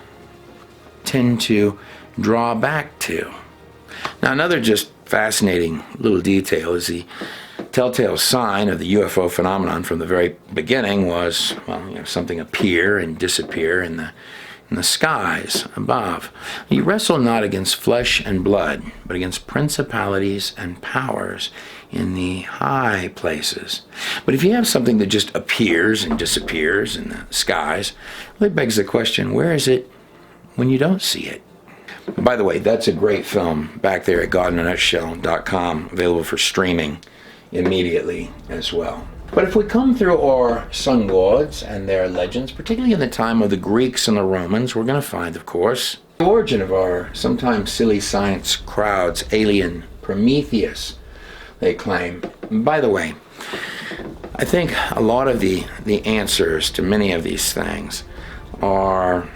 A: tend to draw back to. Now, another just fascinating little detail is the telltale sign of the UFO phenomenon from the very beginning was, well, something appear and disappear in the skies above. You wrestle not against flesh and blood, but against principalities and powers in the high places. But if you have something that just appears and disappears in the skies, well, it begs the question, where is it when you don't see it? By the way, that's a great film back there at godinanutshell.com, available for streaming immediately as well. But if we come through our sun gods and their legends, particularly in the time of the Greeks and the Romans, we're going to find, of course, the origin of our sometimes silly science crowd's alien Prometheus, they claim. And by the way, I think a lot of the answers to many of these things are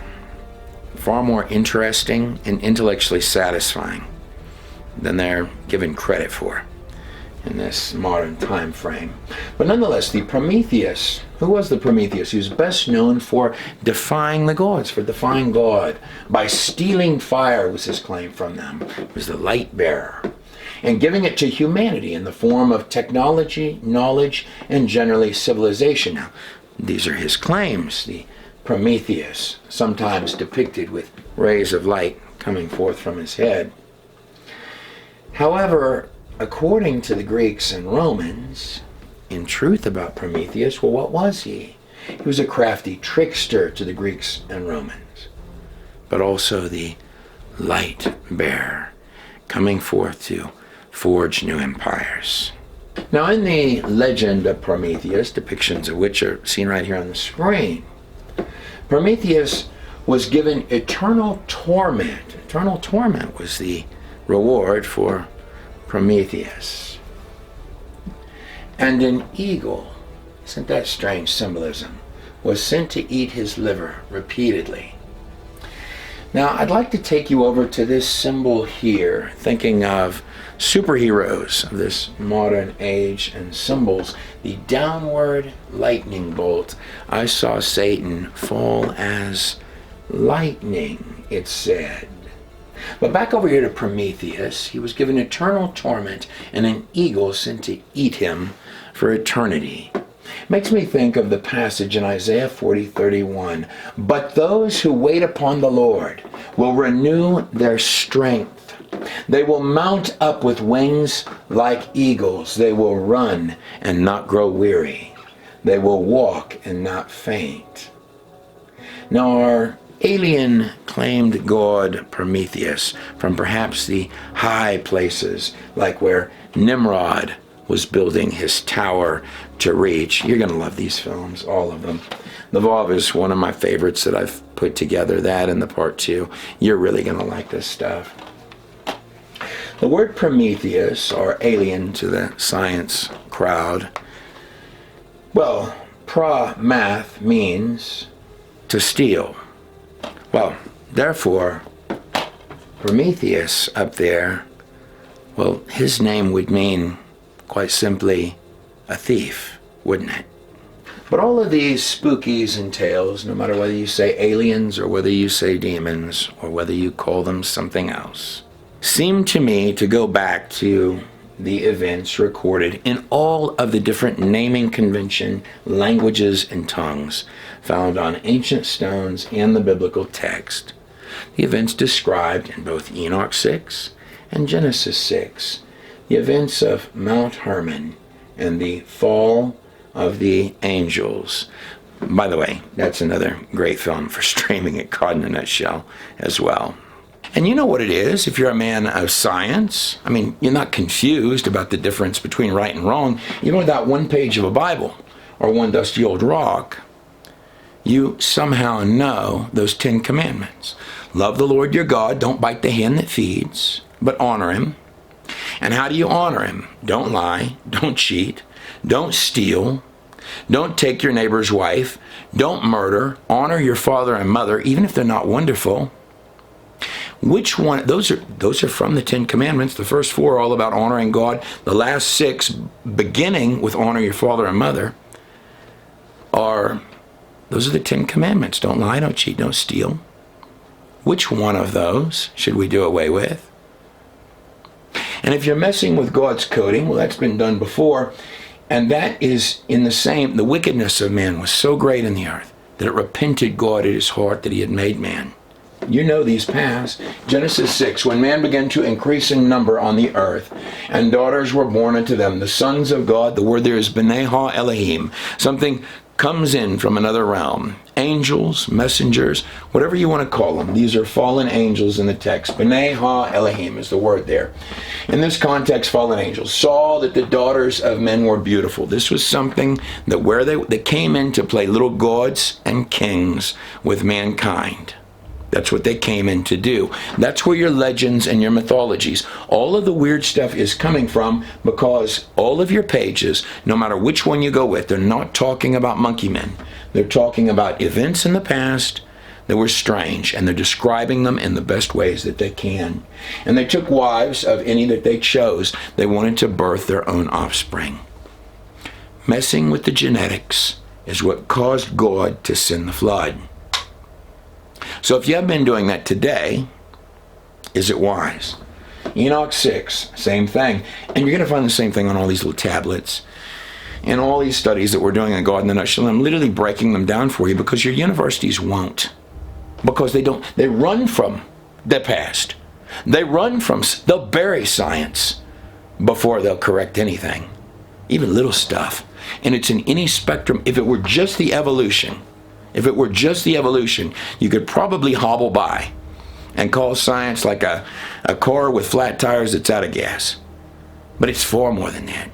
A: far more interesting and intellectually satisfying than they're given credit for in this modern time frame. But nonetheless, the Prometheus, who was the Prometheus? He was best known for defying the gods, for defying God by stealing fire, was his claim from them. He was the light bearer, and giving it to humanity in the form of technology, knowledge, and generally civilization. Now, these are his claims. The Prometheus, sometimes depicted with rays of light coming forth from his head. However, according to the Greeks and Romans, in truth about Prometheus, well, what was he? He was a crafty trickster to the Greeks and Romans, but also the light bearer, coming forth to forge new empires. Now, in the legend of Prometheus, depictions of which are seen right here on the screen, Prometheus was given eternal torment. Eternal torment was the reward for Prometheus. And an eagle, isn't that strange symbolism, was sent to eat his liver repeatedly. Now, I'd like to take you over to this symbol here, thinking of superheroes of this modern age and symbols. The downward lightning bolt. I saw Satan fall as lightning, it said. But back over here to Prometheus, he was given eternal torment and an eagle sent to eat him for eternity. Makes me think of the passage in Isaiah 40:31. But those who wait upon the Lord will renew their strength. They will mount up with wings like eagles. They will run and not grow weary. They will walk and not faint. Now, our alien claimed god Prometheus from perhaps the high places, like where Nimrod was building his tower to reach. You're going to love these films, all of them. The Vav is one of my favorites that I've put together, that and the part 2. You're really going to like this stuff. The word Prometheus, or alien to the science crowd, well, pra-math means to steal. Well, therefore, Prometheus up there, well, his name would mean, quite simply, a thief, wouldn't it? But all of these spookies and tales, no matter whether you say aliens or whether you say demons or whether you call them something else, seem to me to go back to the events recorded in all of the different naming convention languages and tongues found on ancient stones and the biblical text. The events described in both Enoch 6 and Genesis 6, the events of Mount Hermon and the fall of the angels. By the way, that's another great film for streaming at God in a Nutshell as well. And you know what it is, if you're a man of science. I mean, you're not confused about the difference between right and wrong. Even without one page of a Bible or one dusty old rock, you somehow know those 10 commandments. Love the Lord your God, don't bite the hand that feeds, but honor him. And how do you honor him? Don't lie, don't cheat, don't steal, don't take your neighbor's wife, don't murder, honor your father and mother, even if they're not wonderful. Which one? Those are from the 10 commandments. The first 4 are all about honoring God. The last 6, beginning with honor your father and mother, those are the 10 commandments. Don't lie, don't cheat, don't steal. Which one of those should we do away with? And if you're messing with God's coding, well, that's been done before. And that is in the wickedness of man was so great in the earth that it repented God at his heart that he had made man. You know these paths. Genesis 6, when man began to increase in number on the earth, and daughters were born unto them, the sons of God, the word there is B'nai Ha-Elohim. Something comes in from another realm. Angels, messengers, whatever you want to call them. These are fallen angels in the text. B'nai Ha-Elohim is the word there. In this context, fallen angels saw that the daughters of men were beautiful. This was something that where they came in to play little gods and kings with mankind. That's what they came in to do. That's where your legends and your mythologies, all of the weird stuff is coming from, because all of your pages, no matter which one you go with, they're not talking about monkey men. They're talking about events in the past that were strange, and they're describing them in the best ways that they can. And they took wives of any that they chose. They wanted to birth their own offspring. Messing with the genetics is what caused God to send the flood. So if you have been doing that today, is it wise? Enoch 6, same thing. And you're going to find the same thing on all these little tablets and all these studies that we're doing on God in the Nutshell. I'm literally breaking them down for you because your universities won't. Because they run from the past. They'll bury science before they'll correct anything. Even little stuff. And it's in any spectrum. If it were just the evolution, you could probably hobble by and call science like a car with flat tires that's out of gas. But it's far more than that.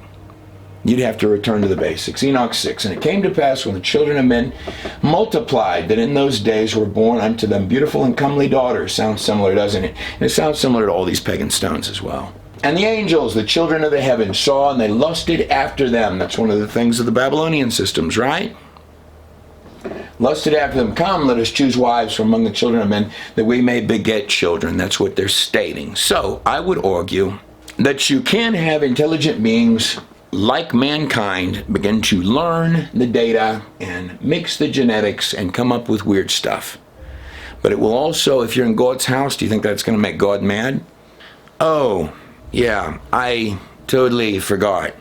A: You'd have to return to the basics. Enoch 6, and it came to pass when the children of men multiplied, that in those days were born unto them beautiful and comely daughters. Sounds similar, doesn't it? And it sounds similar to all these pagan stones as well. And the angels, the children of the heavens, saw, and they lusted after them. That's one of the things of the Babylonian systems, right? Lusted after them. Come, let us choose wives from among the children of men, that we may beget children. That's what they're stating. So I would argue that you can have intelligent beings like mankind begin to learn the data and mix the genetics and come up with weird stuff. But it will also, if you're in God's house, do you think that's going to make God mad? Oh, yeah, I totally forgot.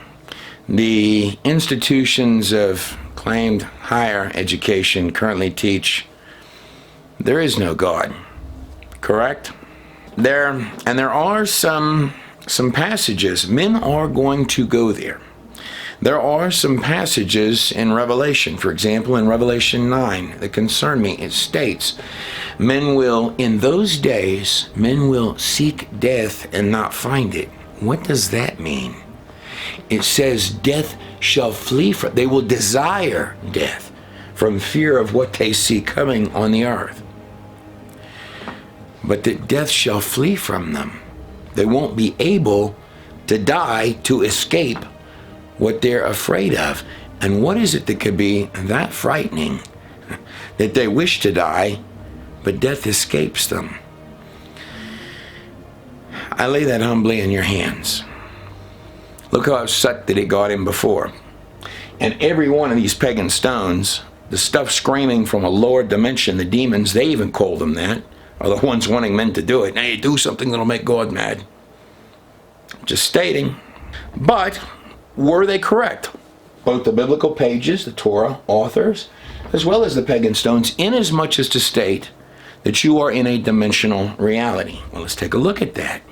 A: The institutions of claimed higher education currently teach there is no God, correct? There are some passages. Men are going to go there. There are some passages in Revelation, for example, in Revelation 9, that concern me. It states, in those days, men will seek death and not find it. What does that mean? It says death shall flee from, they will desire death from fear of what they see coming on the earth. But that death shall flee from them. They won't be able to die to escape what they're afraid of. And what is it that could be that frightening that they wish to die, but death escapes them? I lay that humbly in your hands. Look how upset that it got him before. And every one of these pagan stones, the stuff screaming from a lower dimension, the demons, they even call them that, are the ones wanting men to do it. Hey, do something that'll make God mad. Just stating. But were they correct? Both the biblical pages, the Torah authors, as well as the pagan stones, inasmuch as to state that you are in a dimensional reality. Well, let's take a look at that.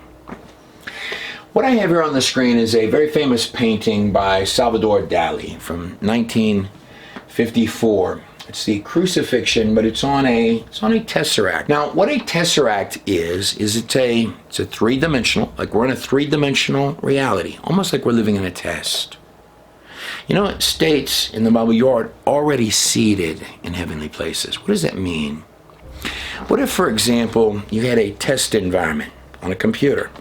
A: What I have here on the screen is a very famous painting by Salvador Dali from 1954. It's the crucifixion, but it's on a tesseract. Now, what a tesseract is it's a three-dimensional, like we're in a three-dimensional reality, almost like we're living in a test. You know, it states in the Bible, you are already seated in heavenly places. What does that mean? What if, for example, you had a test environment on a computer,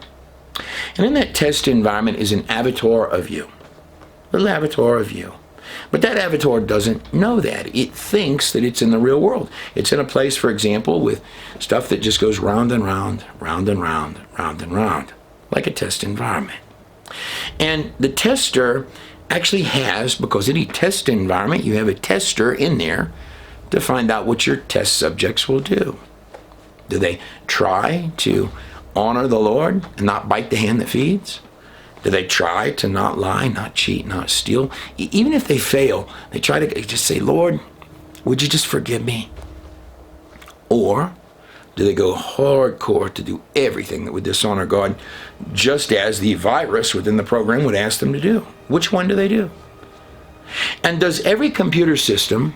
A: and in that test environment is an avatar of you, a little avatar of you. But that avatar doesn't know that. It thinks that it's in the real world. It's in a place, for example, with stuff that just goes round and round, round and round, round and round, like a test environment. And the tester actually has, because any test environment, you have a tester in there to find out what your test subjects will do. Do they try to honor the Lord and not bite the hand that feeds? Do they try to not lie, not cheat, not steal? Even if they fail, they try to just say, Lord, would you just forgive me? Or do they go hardcore to do everything that would dishonor God, just as the virus within the program would ask them to do? Which one do they do? And does every computer system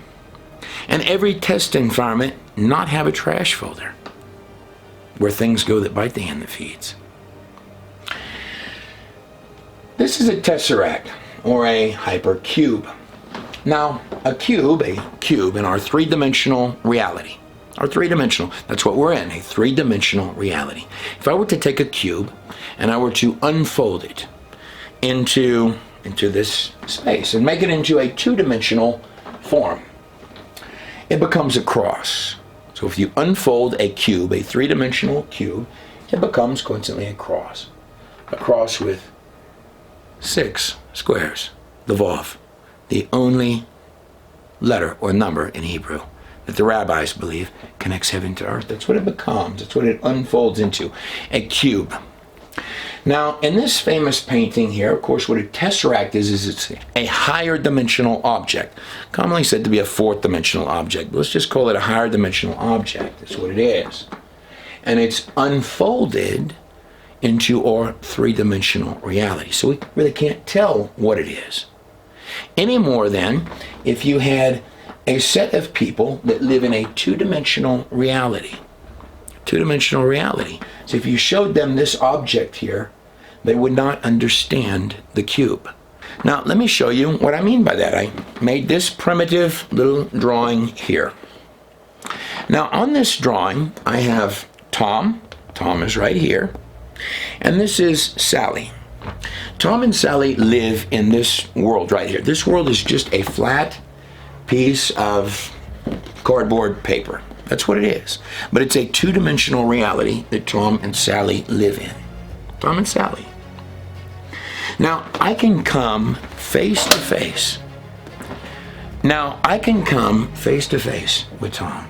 A: and every test environment not have a trash folder where things go that bite the hand that feeds? This is a tesseract, or a hypercube. Now, a cube in our three-dimensional reality, that's what we're in, a three-dimensional reality. If I were to take a cube and I were to unfold it into this space and make it into a two-dimensional form, it becomes a cross. So if you unfold a cube, a three-dimensional cube, it becomes coincidentally a cross with 6 squares, the Vav, the only letter or number in Hebrew that the rabbis believe connects heaven to earth. That's what it becomes. That's what it unfolds into, a cube. Now, in this famous painting here, of course, what a tesseract is it's a higher dimensional object, commonly said to be a fourth dimensional object. Let's just call it a higher dimensional object. That's what it is. And it's unfolded into our three-dimensional reality. So we really can't tell what it is. Any more than if you had a set of people that live in a two-dimensional reality. Two-dimensional reality. So if you showed them this object here, they would not understand the cube. Now, let me show you what I mean by that. I made this primitive little drawing here. Now, on this drawing, I have Tom. Tom is right here. And this is Sally. Tom and Sally live in this world right here. This world is just a flat piece of cardboard paper. That's what it is. But it's a two-dimensional reality that Tom and Sally live in. Tom and Sally. Now, I can come face to face. With Tom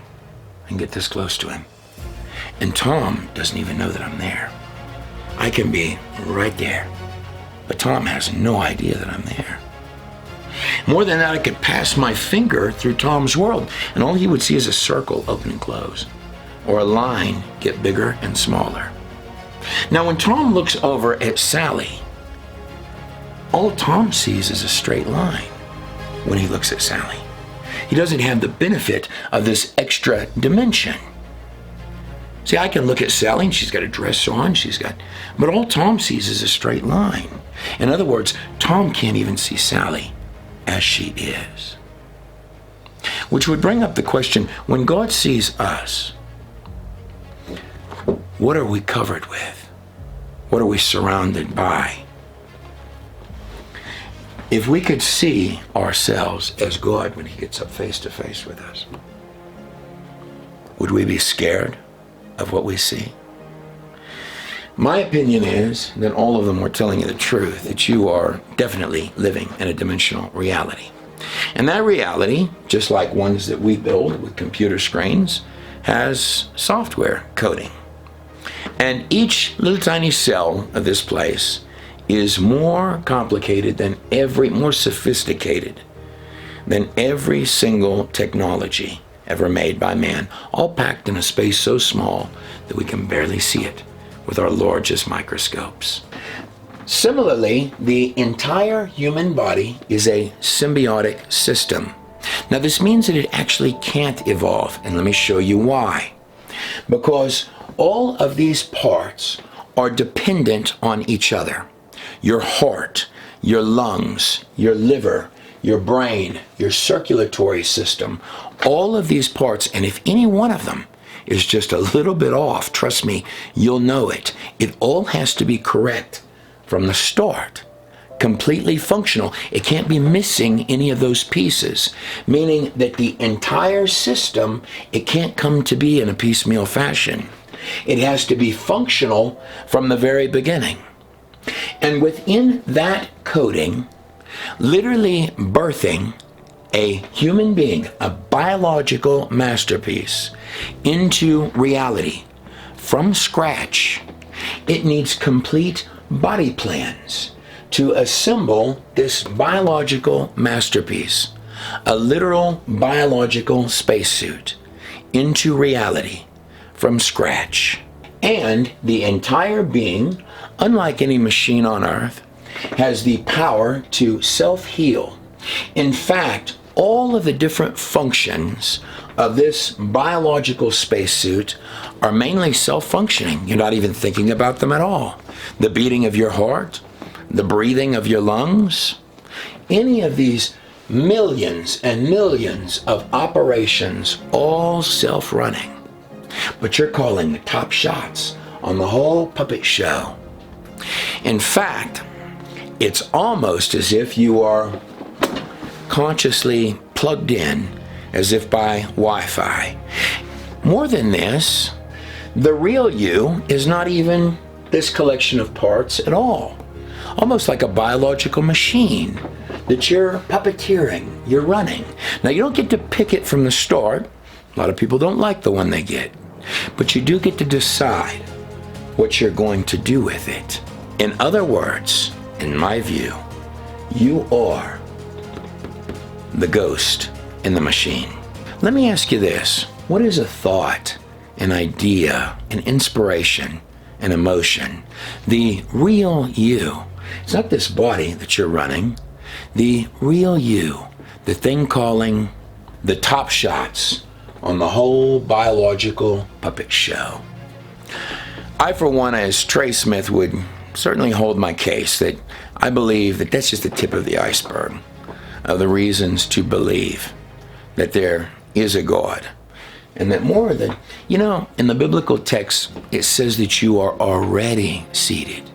A: and get this close to him. And Tom doesn't even know that I'm there. I can be right there. But Tom has no idea that I'm there. More than that, I could pass my finger through Tom's world, and all he would see is a circle open and close, or a line get bigger and smaller. Now, when Tom looks over at Sally, all Tom sees is a straight line when he looks at Sally. He doesn't have the benefit of this extra dimension. See, I can look at Sally and she's got a dress on, but all Tom sees is a straight line. In other words, Tom can't even see Sally as she is. Which would bring up the question, when God sees us, what are we covered with? What are we surrounded by? If we could see ourselves as God when he gets up face to face with us, would we be scared of what we see? My opinion is that all of them were telling you the truth, that you are definitely living in a dimensional reality. And that reality, just like ones that we build with computer screens, has software coding. And each little tiny cell of this place is more complicated than more sophisticated than every single technology ever made by man, all packed in a space so small that we can barely see it with our largest microscopes. Similarly, the entire human body is a symbiotic system. Now, this means that it actually can't evolve, and let me show you why. Because all of these parts are dependent on each other. Your heart, your lungs, your liver, your brain, your circulatory system, all of these parts, and if any one of them is just a little bit off, trust me, you'll know it. It all has to be correct from the start, completely functional. It can't be missing any of those pieces, meaning that the entire system, it can't come to be in a piecemeal fashion. It has to be functional from the very beginning. And within that coding, literally birthing a human being, a biological masterpiece, into reality from scratch, it needs complete body plans to assemble this biological masterpiece, a literal biological spacesuit, into reality from scratch. And the entire being, unlike any machine on Earth, has the power to self-heal. In fact, all of the different functions of this biological spacesuit are mainly self-functioning. You're not even thinking about them at all. The beating of your heart, the breathing of your lungs, any of these millions and millions of operations, all self-running. But you're calling the top shots on the whole puppet show. In fact, it's almost as if you are consciously plugged in, as if by Wi-Fi. More than this, the real you is not even this collection of parts at all. Almost like a biological machine that you're puppeteering, you're running. Now, you don't get to pick it from the start. A lot of people don't like the one they get. But you do get to decide what you're going to do with it. In other words, in my view, you are the ghost in the machine. Let me ask you this. What is a thought, an idea, an inspiration, an emotion? The real you. It's not this body that you're running. The real you, the thing calling the top shots on the whole biological puppet show. I, for one, as Trey Smith, would certainly hold my case that I believe that that's just the tip of the iceberg of the reasons to believe that there is a God. And that more than, in the biblical text, it says that you are already seated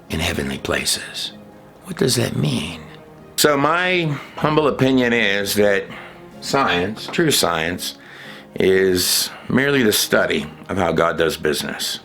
A: in heavenly places. What does that mean? So my humble opinion is that science, true science, is merely the study of how God does business.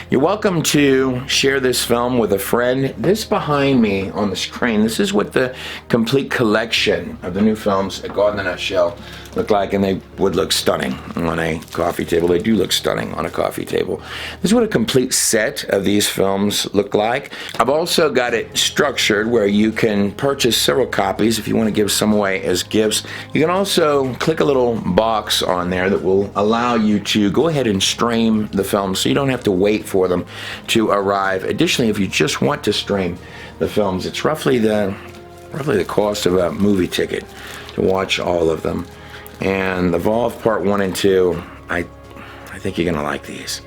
A: You're welcome to share this film with a friend. This behind me on the screen, this is what the complete collection of the new films at God in a Nutshell look like, and they would look stunning on a coffee table. They do look stunning on a coffee table. This is what a complete set of these films look like. I've also got it structured where you can purchase several copies if you want to give some away as gifts. You can also click a little box on there that will allow you to go ahead and stream the films so you don't have to wait for them to arrive. Additionally, if you just want to stream the films, it's roughly the cost of a movie ticket to watch all of them. And Evolve Part 1 and 2, I think you're gonna like these.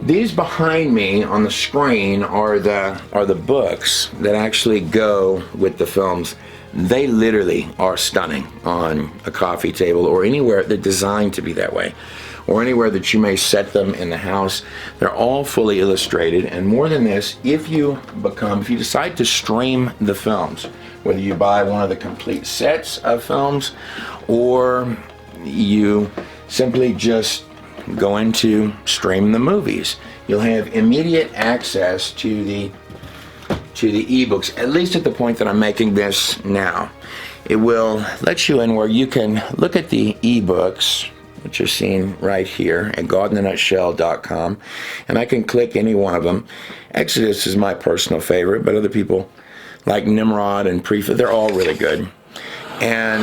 A: These behind me on the screen are the books that actually go with the films. They literally are stunning on a coffee table or anywhere. They're designed to be that way, or anywhere that you may set them in the house. They're all fully illustrated, and more than this, if you decide to stream the films, whether you buy one of the complete sets of films or you simply just go into stream the movies, you'll have immediate access to the ebooks, at least at the point that I'm making this now. It will let you in where you can look at the ebooks, which you're seeing right here at godinanutshell.com, and I can click any one of them. Exodus is my personal favorite, but other people like Nimrod and Prefab, they're all really good. And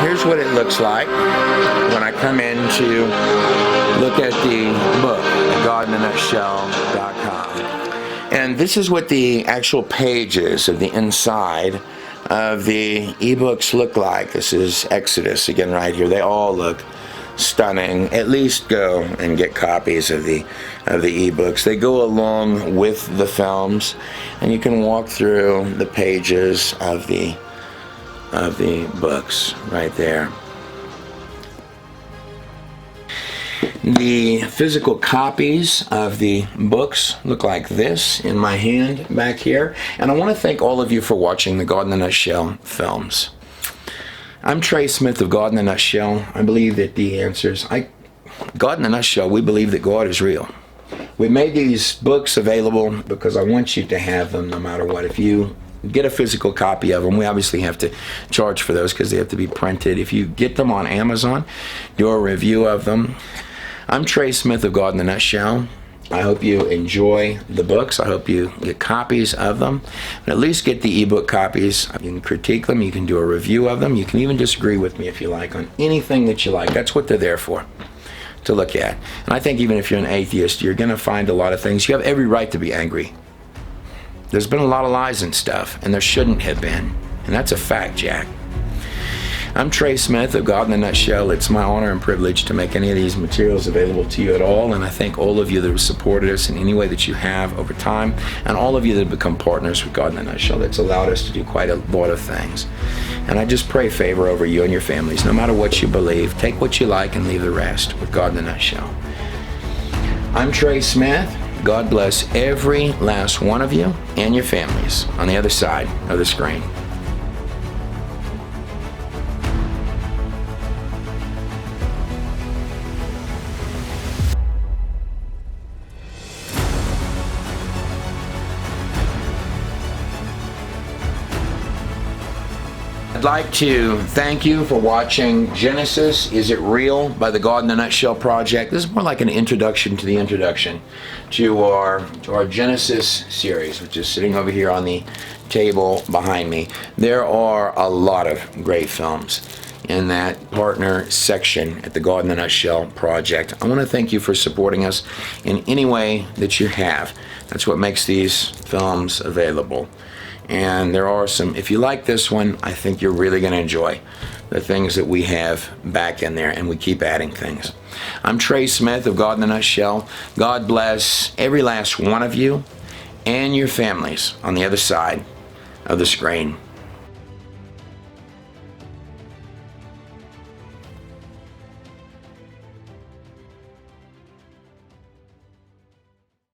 A: here's what it looks like when I come in to look at the book at godinanutshell.com. And this is what the actual pages of the inside of the ebooks look like. This is Exodus again right here. They all look stunning. At least go and get copies of the ebooks. They go along with the films, and you can walk through the pages of the books right there. The physical copies of the books look like this in my hand back here. And I want to thank all of you for watching the God in a Nutshell films. I'm Trey Smith of God in a Nutshell. I believe that the answers, God in a Nutshell, we believe that God is real. We made these books available because I want you to have them no matter what. If you get a physical copy of them, we obviously have to charge for those because they have to be printed. If you get them on Amazon, do a review of them. I'm Trey Smith of God in a Nutshell. I hope you enjoy the books. I hope you get copies of them, and at least get the ebook copies. You can critique them. You can do a review of them. You can even disagree with me if you like on anything that you like. That's what they're there for, to look at. And I think even if you're an atheist, you're going to find a lot of things. You have every right to be angry. There's been a lot of lies and stuff, and there shouldn't have been. And that's a fact, Jack. I'm Trey Smith of God in a Nutshell. It's my honor and privilege to make any of these materials available to you at all, and I thank all of you that have supported us in any way that you have over time, and all of you that have become partners with God in a Nutshell. That's allowed us to do quite a lot of things. And I just pray favor over you and your families, no matter what you believe. Take what you like and leave the rest with God in a Nutshell. I'm Trey Smith. God bless every last one of you and your families on the other side of the screen. I'd like to thank you for watching Genesis, Is It Real? By the God in a Nutshell Project. This is more like an introduction to the introduction to our Genesis series, which is sitting over here on the table behind me. There are a lot of great films in that partner section at the God in a Nutshell Project. I want to thank you for supporting us in any way that you have. That's what makes these films available. And there are some, if you like this one, I think you're really going to enjoy the things that we have back in there, and we keep adding things. I'm Trey Smith of God in a Nutshell. God bless every last one of you and your families on the other side of the screen.